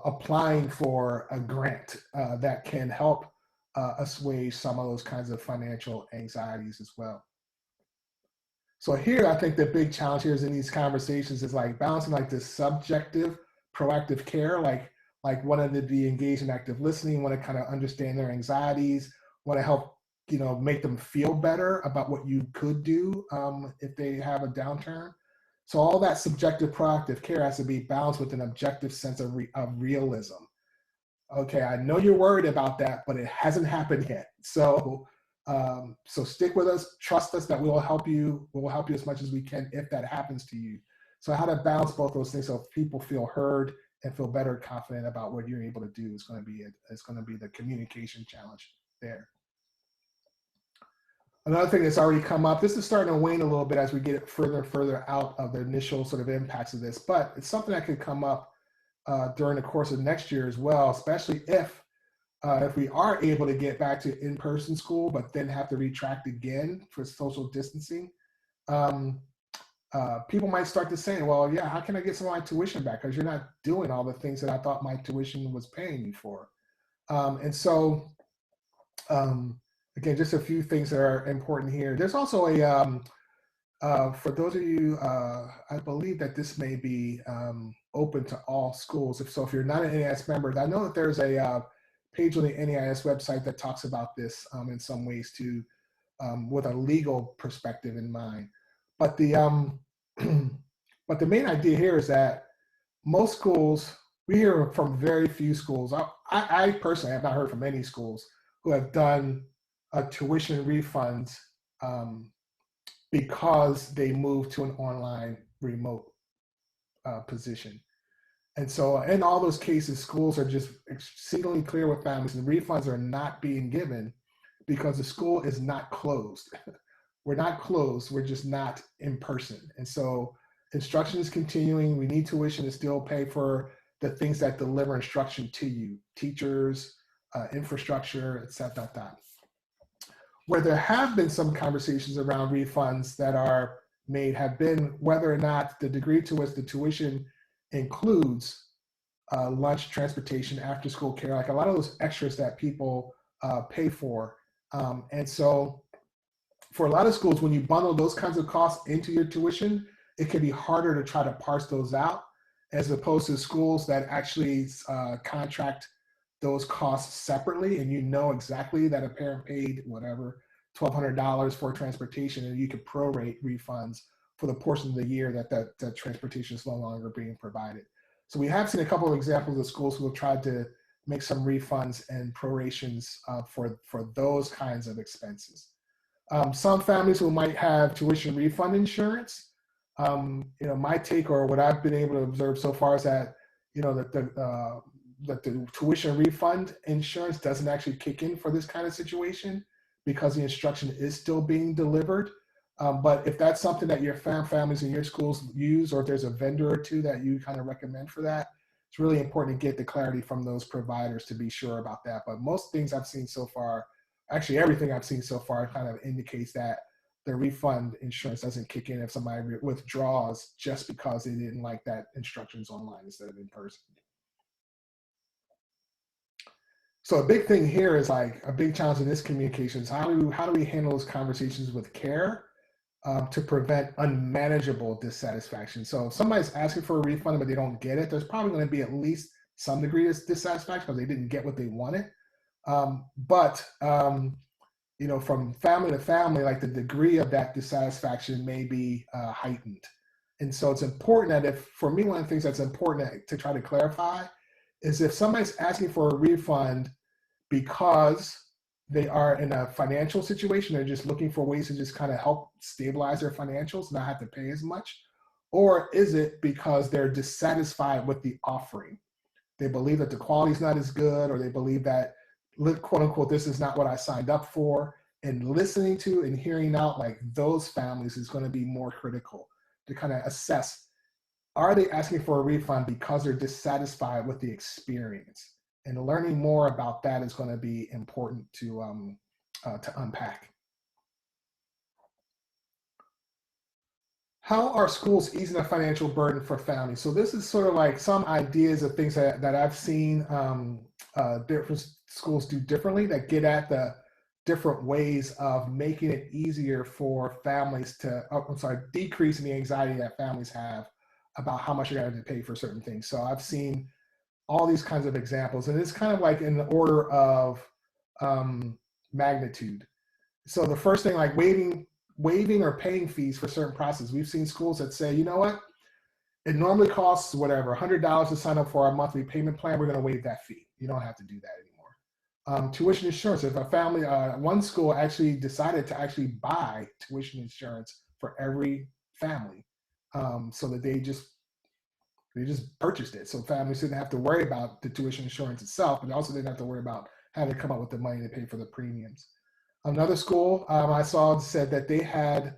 applying for a grant that can help assuage some of those kinds of financial anxieties as well? So here, I think the big challenge here is in these conversations is like balancing like this subjective, proactive care, like wanting to be engaged in active listening, want to kind of understand their anxieties, want to help, make them feel better about what you could do if they have a downturn. So all that subjective, proactive care has to be balanced with an objective sense of realism. Okay, I know you're worried about that, but it hasn't happened yet. So stick with us, trust us that we will help you. We will help you as much as we can if that happens to you. So how to balance both those things so people feel heard and feel better, confident about what you're able to do is going to be the communication challenge there. Another thing that's already come up, this is starting to wane a little bit as we get further and further out of the initial sort of impacts of this, but it's something that could come up during the course of next year as well, especially if we are able to get back to in-person school, but then have to retract again for social distancing. People might start to say, well, yeah, how can I get some of my tuition back? Because you're not doing all the things that I thought my tuition was paying me for. Again, just a few things that are important here. There's also for those of you, I believe that this may be open to all schools. If you're not an NAIS member, I know that there's a page on the NAIS website that talks about this in some ways too, with a legal perspective in mind. But the main idea here is that most schools, we hear from very few schools. I personally have not heard from any schools who have done a tuition refunds because they moved to an online remote position. And so in all those cases, schools are just exceedingly clear with families, and refunds are not being given because the school is not closed. We're not closed, we're just not in person. And so instruction is continuing. We need tuition to still pay for the things that deliver instruction to you, teachers, infrastructure, et cetera. Where there have been some conversations around refunds that are made have been whether or not the degree to which the tuition includes lunch, transportation, after school care, like a lot of those extras that people pay for. And so for a lot of schools, when you bundle those kinds of costs into your tuition, it can be harder to try to parse those out as opposed to schools that actually contract those costs separately, and you know exactly that a parent paid whatever $1,200 for transportation, and you could prorate refunds for the portion of the year that transportation is no longer being provided. So we have seen a couple of examples of schools who have tried to make some refunds and prorations for those kinds of expenses. Some families who might have tuition refund insurance, my take or what I've been able to observe so far is that that the tuition refund insurance doesn't actually kick in for this kind of situation because the instruction is still being delivered. But if that's something that your families in your schools use, or if there's a vendor or two that you kind of recommend for that, it's really important to get the clarity from those providers to be sure about that. But most things I've seen so far, actually everything I've seen so far kind of indicates that the refund insurance doesn't kick in if somebody withdraws just because they didn't like that instructions online instead of in person. So a big thing here is like a big challenge in this communication is how do we handle those conversations with care to prevent unmanageable dissatisfaction. So if somebody's asking for a refund but they don't get it, there's probably going to be at least some degree of dissatisfaction because they didn't get what they wanted. But from family to family, like the degree of that dissatisfaction may be heightened. And so it's important that for me, one of the things that's important to try to clarify is if somebody's asking for a refund because they are in a financial situation, they're just looking for ways to just kind of help stabilize their financials, not have to pay as much, or is it because they're dissatisfied with the offering? They believe that the quality is not as good, or they believe that, quote unquote, this is not what I signed up for. And listening to and hearing out like those families is going to be more critical to kind of assess, are they asking for a refund because they're dissatisfied with the experience? And learning more about that is going to be important to unpack. How are schools easing the financial burden for families? So this is sort of like some ideas of things that I've seen different schools do differently that get at the different ways of making it easier for families to, decreasing the anxiety that families have about how much you're going to pay for certain things. So I've seen all these kinds of examples, and it's kind of like in the order of magnitude. So the first thing, like waiving or paying fees for certain processes. We've seen schools that say, you know what, it normally costs whatever, $100 to sign up for our monthly payment plan. We're going to waive that fee. You don't have to do that anymore. Tuition insurance. If a family, one school actually decided to actually buy tuition insurance for every family, so that they just purchased it. So families didn't have to worry about the tuition insurance itself, but also didn't have to worry about having to come up with the money to pay for the premiums. Another school I saw said that they had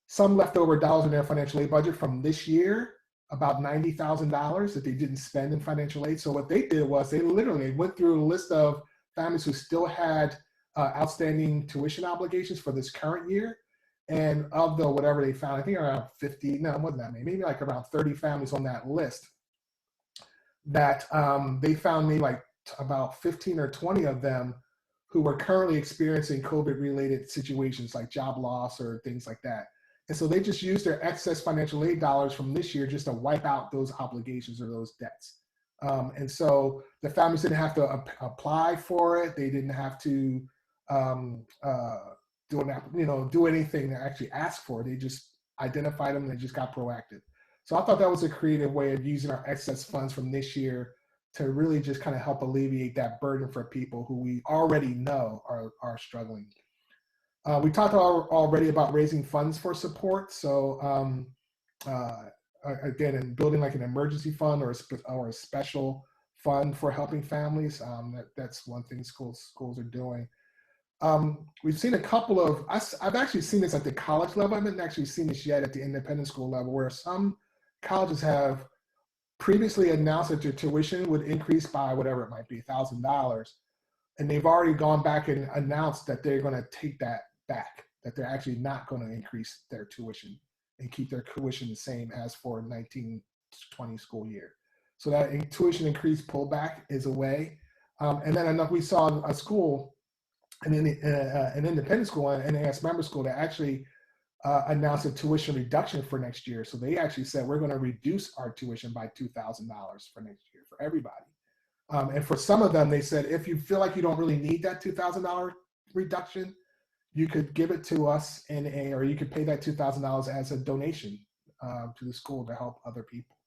some leftover dollars in their financial aid budget from this year, about $90,000 that they didn't spend in financial aid. So what they did was they literally went through a list of families who still had outstanding tuition obligations for this current year. And of the whatever they found, I think around 50, no, it wasn't that many, maybe like around 30 families on that list that they found maybe like about 15 or 20 of them who were currently experiencing COVID-related situations like job loss or things like that. And so they just used their excess financial aid dollars from this year just to wipe out those obligations or those debts. And so the families didn't have to apply for it. They didn't have to do anything to actually ask for it. They just identified them and they just got proactive. So I thought that was a creative way of using our excess funds from this year to really just kind of help alleviate that burden for people who we already know are struggling. We talked already about raising funds for support. So again, in building like an emergency fund or a special fund for helping families, that's one thing schools are doing. We've seen a couple of, I've actually seen this at the college level. I haven't actually seen this yet at the independent school level, where some colleges have previously announced that their tuition would increase by whatever it might be, $1,000. And they've already gone back and announced that they're going to take that back, that they're actually not going to increase their tuition and keep their tuition the same as for 1920 school year. So that tuition increase pullback is away. And then we saw a school, an independent school, an NAS member school that actually announced a tuition reduction for next year. So they actually said, we're going to reduce our tuition by $2,000 for next year for everybody. And for some of them, they said, if you feel like you don't really need that $2,000 reduction, you could give it to us or you could pay that $2,000 as a donation to the school to help other people.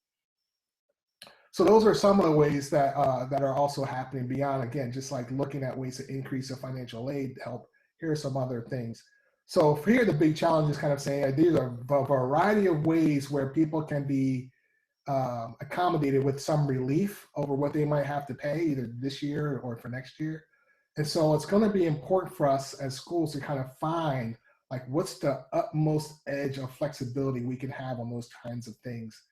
So those are some of the ways that are also happening beyond, again, just like looking at ways to increase the financial aid help. Here are some other things. So here, the big challenge is kind of saying these are a variety of ways where people can be accommodated with some relief over what they might have to pay either this year or for next year. And so it's going to be important for us as schools to kind of find like what's the utmost edge of flexibility we can have on those kinds of things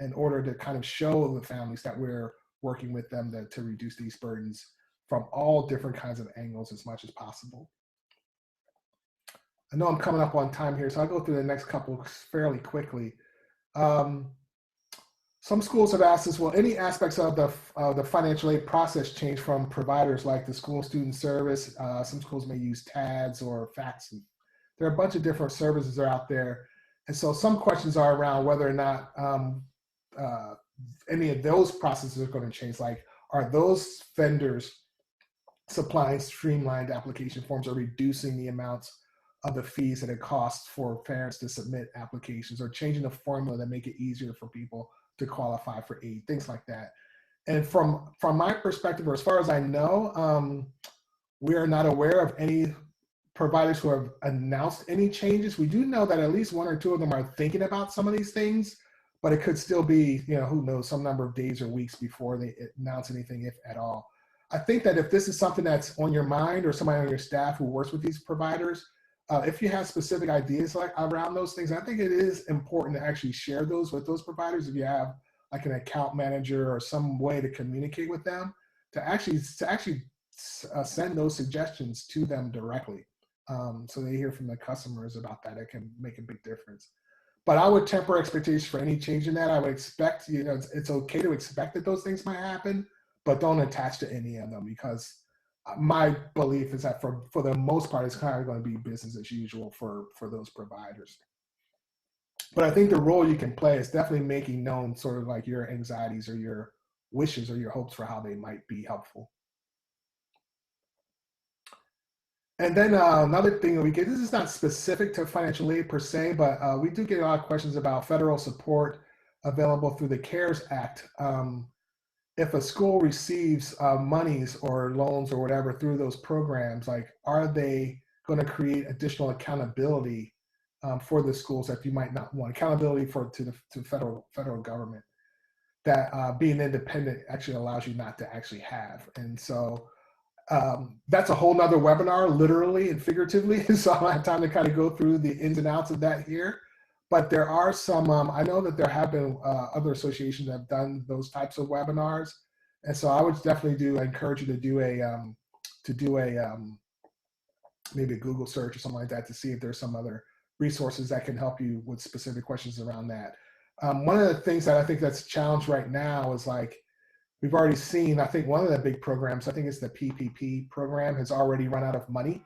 in order to kind of show the families that we're working with them to reduce these burdens from all different kinds of angles as much as possible. I know I'm coming up on time here, so I'll go through the next couple fairly quickly. Some schools have asked us, well, any aspects of the financial aid process change from providers like the school student service? Some schools may use TADS or faxing. There are a bunch of different services that are out there. And so some questions are around whether or not any of those processes are going to change. Like, are those vendors supplying streamlined application forms or reducing the amounts of the fees that it costs for parents to submit applications, or changing the formula that make it easier for people to qualify for aid, things like that. And from my perspective, or as far as I know, we are not aware of any providers who have announced any changes. We do know that at least one or two of them are thinking about some of these things, but it could still be, who knows, some number of days or weeks before they announce anything, if at all. I think that if this is something that's on your mind or somebody on your staff who works with these providers, if you have specific ideas like around those things, I think it is important to actually share those with those providers. If you have like an account manager or some way to communicate with them, to actually send those suggestions to them directly, so they hear from the customers about that. It can make a big difference. But I would temper expectations for any change in that. I would expect, it's okay to expect that those things might happen, but don't attach to any of them, because my belief is that for the most part, it's kind of going to be business as usual for those providers. But I think the role you can play is definitely making known sort of like your anxieties or your wishes or your hopes for how they might be helpful. And then another thing that we get, this is not specific to financial aid per se, but we do get a lot of questions about federal support available through the CARES Act. If a school receives monies or loans or whatever through those programs, like, are they going to create additional accountability for the schools that you might not want? Accountability to the federal government that being independent actually allows you not to actually have. And so that's a whole nother webinar, literally and figuratively. So I don't have time to kind of go through the ins and outs of that here. But there are some, I know that there have been other associations that have done those types of webinars. And so I would definitely encourage you to do maybe a Google search or something like that to see if there's some other resources that can help you with specific questions around that. One of the things that I think that's a challenge right now is, like, we've already seen, I think one of the big programs, I think it's the PPP program, has already run out of money.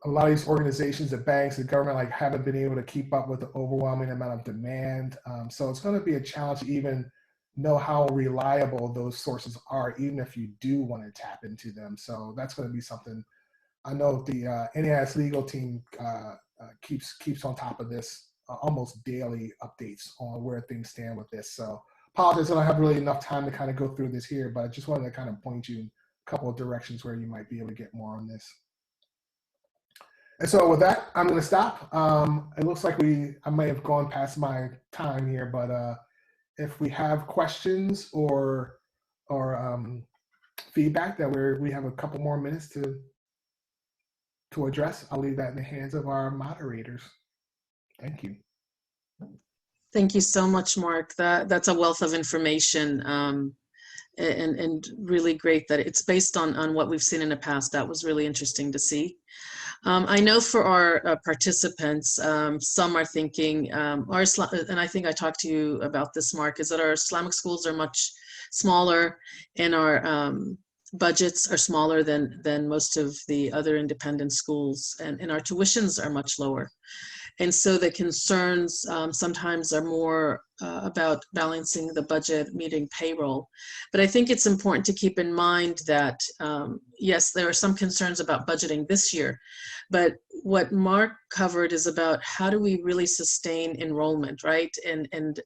A lot of these organizations, the banks, the government, like, haven't been able to keep up with the overwhelming amount of demand. So it's going to be a challenge to even know how reliable those sources are, even if you do want to tap into them. So that's going to be something. I know the NAIS legal team keeps on top of this, almost daily updates on where things stand with this. So apologies, I don't have really enough time to kind of go through this here, but I just wanted to kind of point you in a couple of directions where you might be able to get more on this. And so with that, I'm going to stop. It looks like I may have gone past my time here, but if we have questions or feedback that we have a couple more minutes to address, I'll leave that in the hands of our moderators. Thank you. Thank you so much, Mark. That's a wealth of information, and really great that it's based on what we've seen in the past. That was really interesting to see. I know for our participants, some are thinking, and I think I talked to you about this, Mark, is that our Islamic schools are much smaller, and our budgets are smaller than most of the other independent schools, and our tuitions are much lower. And so the concerns sometimes are more about balancing the budget, meeting payroll. But I think it's important to keep in mind that, yes, there are some concerns about budgeting this year, but what Mark covered is about how do we really sustain enrollment, right? And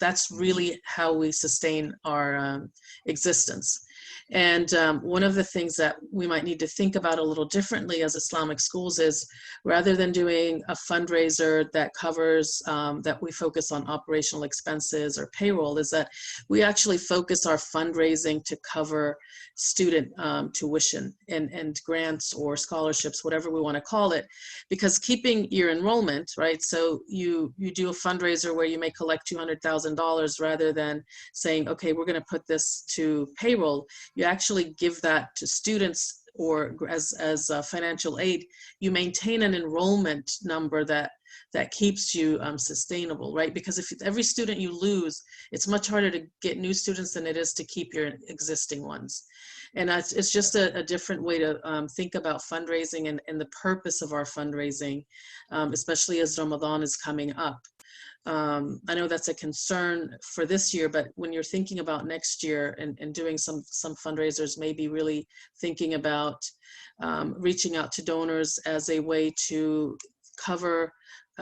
that's really how we sustain our existence. And one of the things that we might need to think about a little differently as Islamic schools is, rather than doing a fundraiser that covers, that we focus on operational expenses or payroll, is that we actually focus our fundraising to cover student tuition and grants or scholarships, whatever we want to call it, because keeping your enrollment, right? So you do a fundraiser where you may collect $200,000 rather than saying, okay, we're going to put this to payroll. You actually give that to students, or as financial aid, you maintain an enrollment number that keeps you sustainable, right? Because if every student you lose, it's much harder to get new students than it is to keep your existing ones. And it's just a different way to think about fundraising and the purpose of our fundraising, especially as Ramadan is coming up. I know that's a concern for this year, but when you're thinking about next year and doing some fundraisers, maybe really thinking about reaching out to donors as a way to cover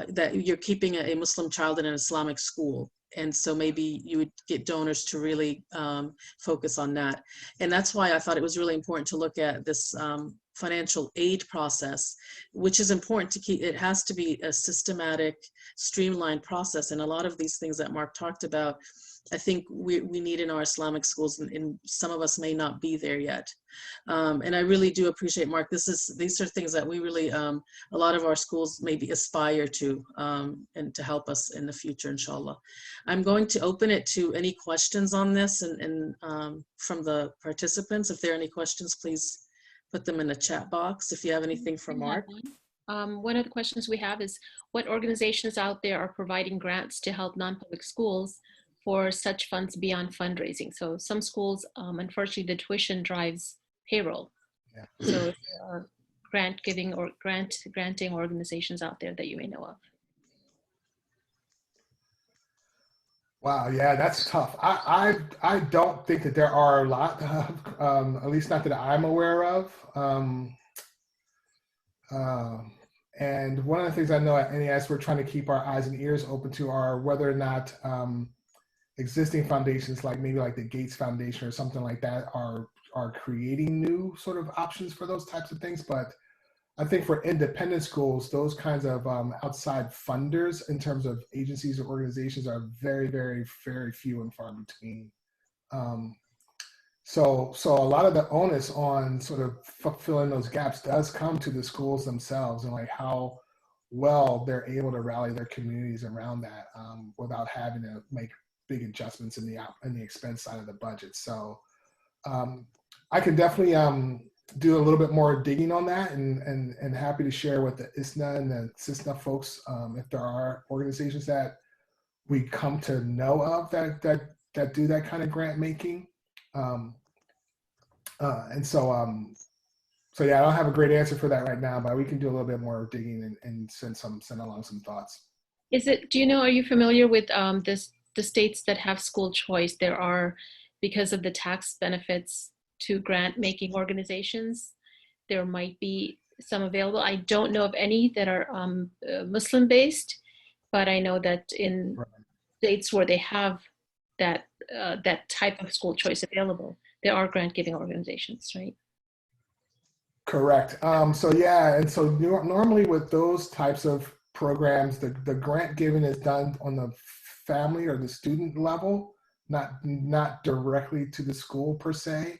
that you're keeping a Muslim child in an Islamic school. And so maybe you would get donors to really focus on that. And that's why I thought it was really important to look at this financial aid process, which is important to keep. It has to be a systematic, streamlined process. And a lot of these things that Mark talked about, I think we need in our Islamic schools, and some of us may not be there yet. And I really do appreciate, Mark, these are things that we really, a lot of our schools maybe aspire to, and to help us in the future, inshallah. I'm going to open it to any questions on this and from the participants. If there are any questions, please put them in the chat box if you have anything for Mark. One of the questions we have is, what organizations out there are providing grants to help non-public schools for such funds beyond fundraising? So some schools, unfortunately, the tuition drives payroll. Yeah. So if there are grant giving or granting organizations out there that you may know of. Wow, yeah, that's tough. I don't think that there are a lot, at least not that I'm aware of. And one of the things I know at NES we're trying to keep our eyes and ears open to are whether or not existing foundations, like maybe like the Gates Foundation or something like that, are creating new sort of options for those types of things. But I think for independent schools, those kinds of outside funders in terms of agencies or organizations are very, very, very few and far between. So a lot of the onus on sort of filling those gaps does come to the schools themselves, and like how well they're able to rally their communities around that without having to make big adjustments in the expense side of the budget. So I can definitely do a little bit more digging on that, and happy to share with the ISNA and the CISNA folks if there are organizations that we come to know of that do that kind of grant making. So yeah, I don't have a great answer for that right now, but we can do a little bit more digging and send along some thoughts. Are you familiar with the states that have school choice? There are, because of the tax benefits to grant making organizations, there might be some available. I don't know of any that are Muslim based, but I know that in states where they have that type of school choice available, there are grant giving organizations, right? Correct. So yeah, and so normally with those types of programs, the grant giving is done on the family or the student level, not directly to the school per se.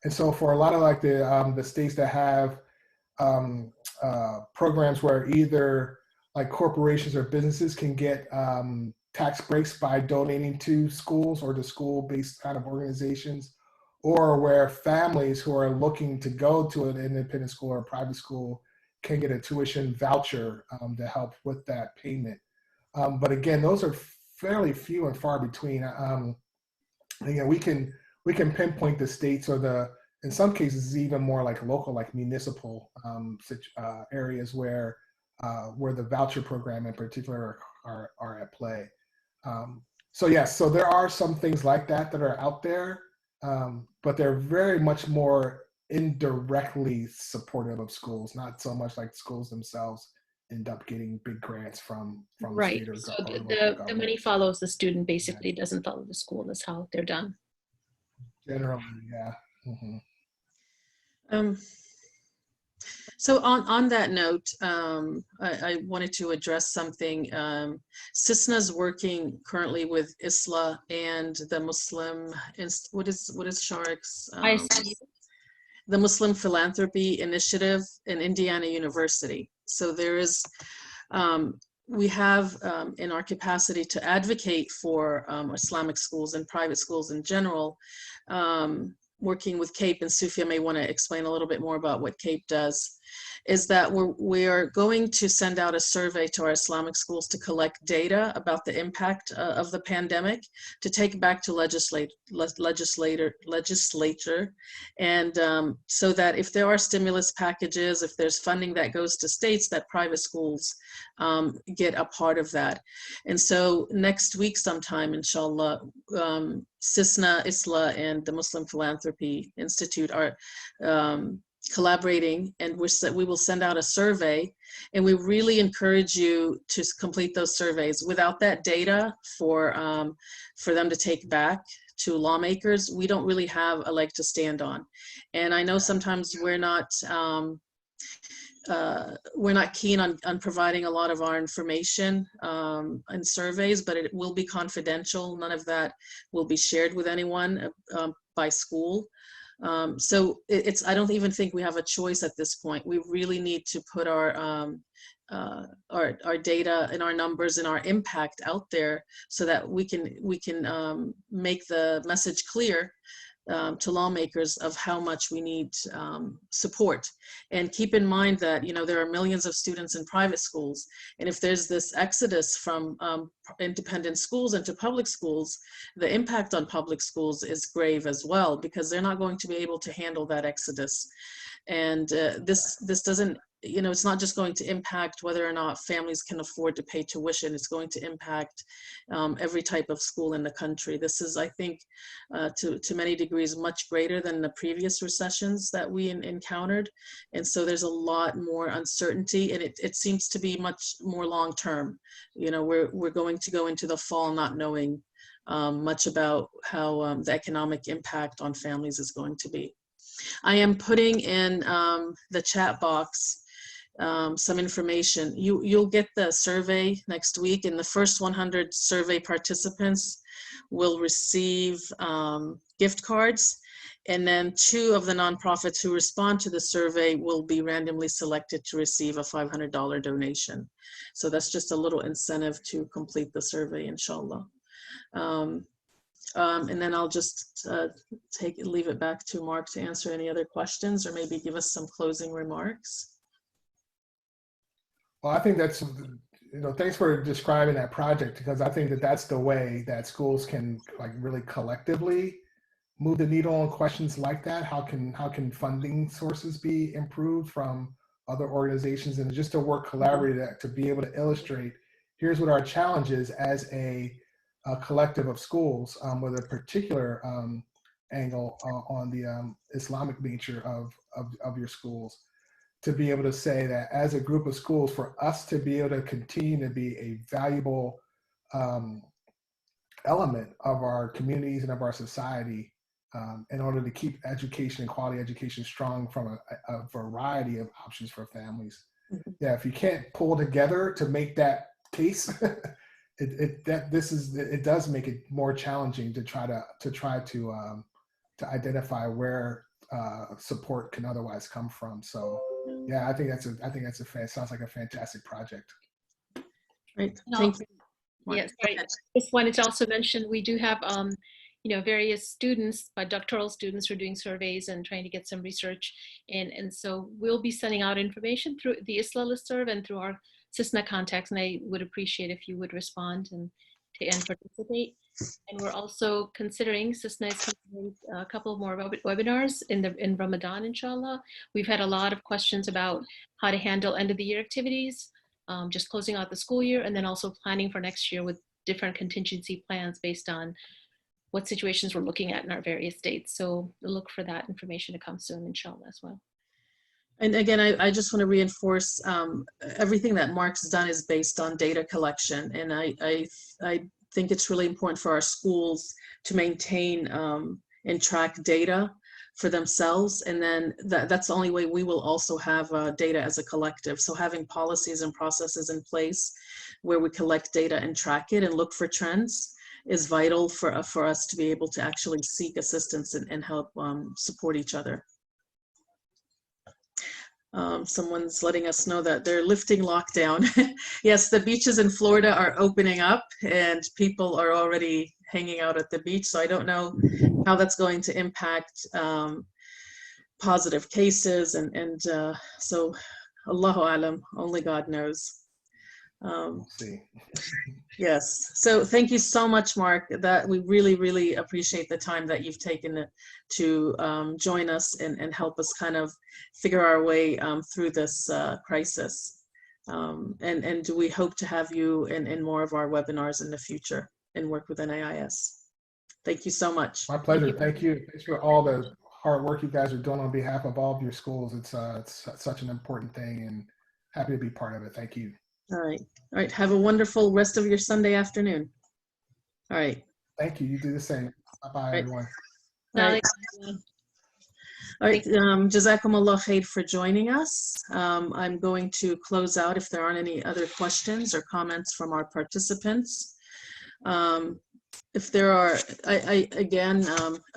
And so for a lot of like the states that have programs where either like corporations or businesses can get tax breaks by donating to schools or to school-based kind of organizations, or where families who are looking to go to an independent school or a private school can get a tuition voucher to help with that payment. But again, those are fairly few and far between. Again, we can pinpoint the states or in some cases even more like local, like municipal areas where the voucher program in particular are at play. So yes, so there are some things like that are out there, but they're very much more indirectly supportive of schools, not so much like schools themselves end up getting big grants from Right. the state So or the money follows the student, basically. It doesn't follow the school. That's how they're done. Generally, yeah. Mm-hmm. So on that note, I wanted to address something. CISNA is working currently with ISLA and the Muslim, what is Sharik's? The Muslim Philanthropy Initiative in Indiana University. So there is, we have in our capacity to advocate for Islamic schools and private schools in general, working with CAPE, and Sufia may want to explain a little bit more about what CAPE does, is that we are going to send out a survey to our Islamic schools to collect data about the impact of the pandemic, to take back to legislature, and so that if there are stimulus packages, if there's funding that goes to states, that private schools get a part of that. And so next week sometime, inshallah, CISNA, ISLA, and the Muslim Philanthropy Institute are collaborating, and we will send out a survey, and we really encourage you to complete those surveys. Without that data for them to take back to lawmakers, we don't really have a leg to stand on. And I know sometimes we're not we're not keen on providing a lot of our information and surveys, but it will be confidential. None of that will be shared with anyone by school. So I don't even think we have a choice at this point. We really need to put our data and our numbers and our impact out there so that we can make the message clear to lawmakers of how much we need support. And keep in mind that, you know, there are millions of students in private schools. And if there's this exodus from independent schools into public schools, the impact on public schools is grave as well, because they're not going to be able to handle that exodus. And this doesn't, you know, it's not just going to impact whether or not families can afford to pay tuition. It's going to impact every type of school in the country. This is, I think, to many degrees, much greater than the previous recessions that we encountered. And so there's a lot more uncertainty, and it seems to be much more long-term. You know, we're going to go into the fall not knowing much about how the economic impact on families is going to be. I am putting in the chat box some information. You'll get the survey next week, and the first 100 survey participants will receive gift cards, and then 2 of the nonprofits who respond to the survey will be randomly selected to receive a $500 donation. So that's just a little incentive to complete the survey, inshallah. And then I'll just leave it back to Mark to answer any other questions, or maybe give us some closing remarks. Well, I think that's, you know, thanks for describing that project, because I think that that's the way that schools can like really collectively move the needle on questions like that. How can funding sources be improved from other organizations, and just to work collaboratively to be able to illustrate, here's what our challenge is as a collective of schools, with a particular angle on the Islamic nature of your schools, to be able to say that as a group of schools, for us to be able to continue to be a valuable element of our communities and of our society, in order to keep education and quality education strong from a variety of options for families. Mm-hmm. Yeah, if you can't pull together to make that case, it does make it more challenging to try to identify where support can otherwise come from. So yeah, I think sounds like a fantastic project. Right. Thank you. Yes, right. Just wanted to also mention we do have you know, various students, doctoral students, who are doing surveys and trying to get some research in, and so we'll be sending out information through the ISLA listserv and through our CISNA contacts, and I would appreciate if you would respond and participate. And we're also considering, CISNA is considering a couple more webinars in Ramadan, inshallah. We've had a lot of questions about how to handle end of the year activities, just closing out the school year, and then also planning for next year with different contingency plans based on what situations we're looking at in our various states. So look for that information to come soon, inshallah, as well. And again, I just want to reinforce everything that Mark's done is based on data collection. And I think it's really important for our schools to maintain and track data for themselves. And then that's the only way we will also have data as a collective. So having policies and processes in place where we collect data and track it and look for trends is vital for us to be able to actually seek assistance and help support each other. Someone's letting us know that they're lifting lockdown. Yes, the beaches in Florida are opening up and people are already hanging out at the beach. So I don't know how that's going to impact positive cases. And so Allahu Alam, only God knows. We'll see. Yes. So thank you so much, Mark. That we really, really appreciate the time that you've taken to join us and help us kind of figure our way through this crisis. And we hope to have you in more of our webinars in the future and work with NAIS. Thank you so much. My pleasure. Thank you. Thanks for all the hard work you guys are doing on behalf of all of your schools. It's such an important thing, and happy to be part of it. Thank you. All right. All right. Have a wonderful rest of your Sunday afternoon. All right. Thank you. You do the same. Bye-bye, everyone. All right. All right, Jazakum Allah khair for joining us. I'm going to close out if there aren't any other questions or comments from our participants. If there are, again,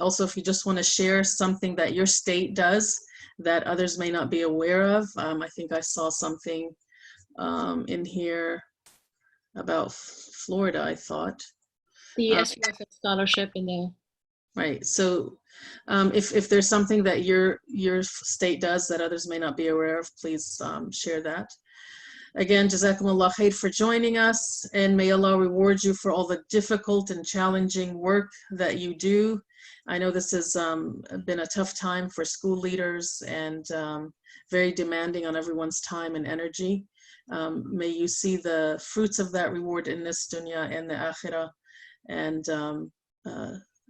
also if you just want to share something that your state does that others may not be aware of, I think I saw something in here about Florida, I thought. The SUFS scholarship in the... Right, so if there's something that your state does that others may not be aware of, please share that. Again, Jazakumullah khair for joining us, and may Allah reward you for all the difficult and challenging work that you do. I know this has been a tough time for school leaders and very demanding on everyone's time and energy. May you see the fruits of that reward in this dunya and the akhirah. And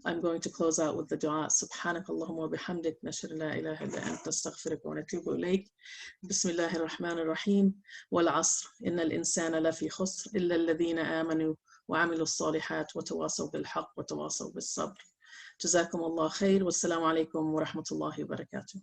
I'm going to close out with the dua. Subhanakallahumma wa bihamdik, nashhadu la ilaha illa anta, astaghfiruka wa natubu ilayk. Bismillahir rahmanir rahim. Wal asr, innal insana lafi khusr illa alladhina amanu wa amilu as-salihat wa tawasaw bil haqq wa tawasaw bis sabr. Jazakumullah khair. Wassalamu alaikum wa rahmatullahi wa barakatuh.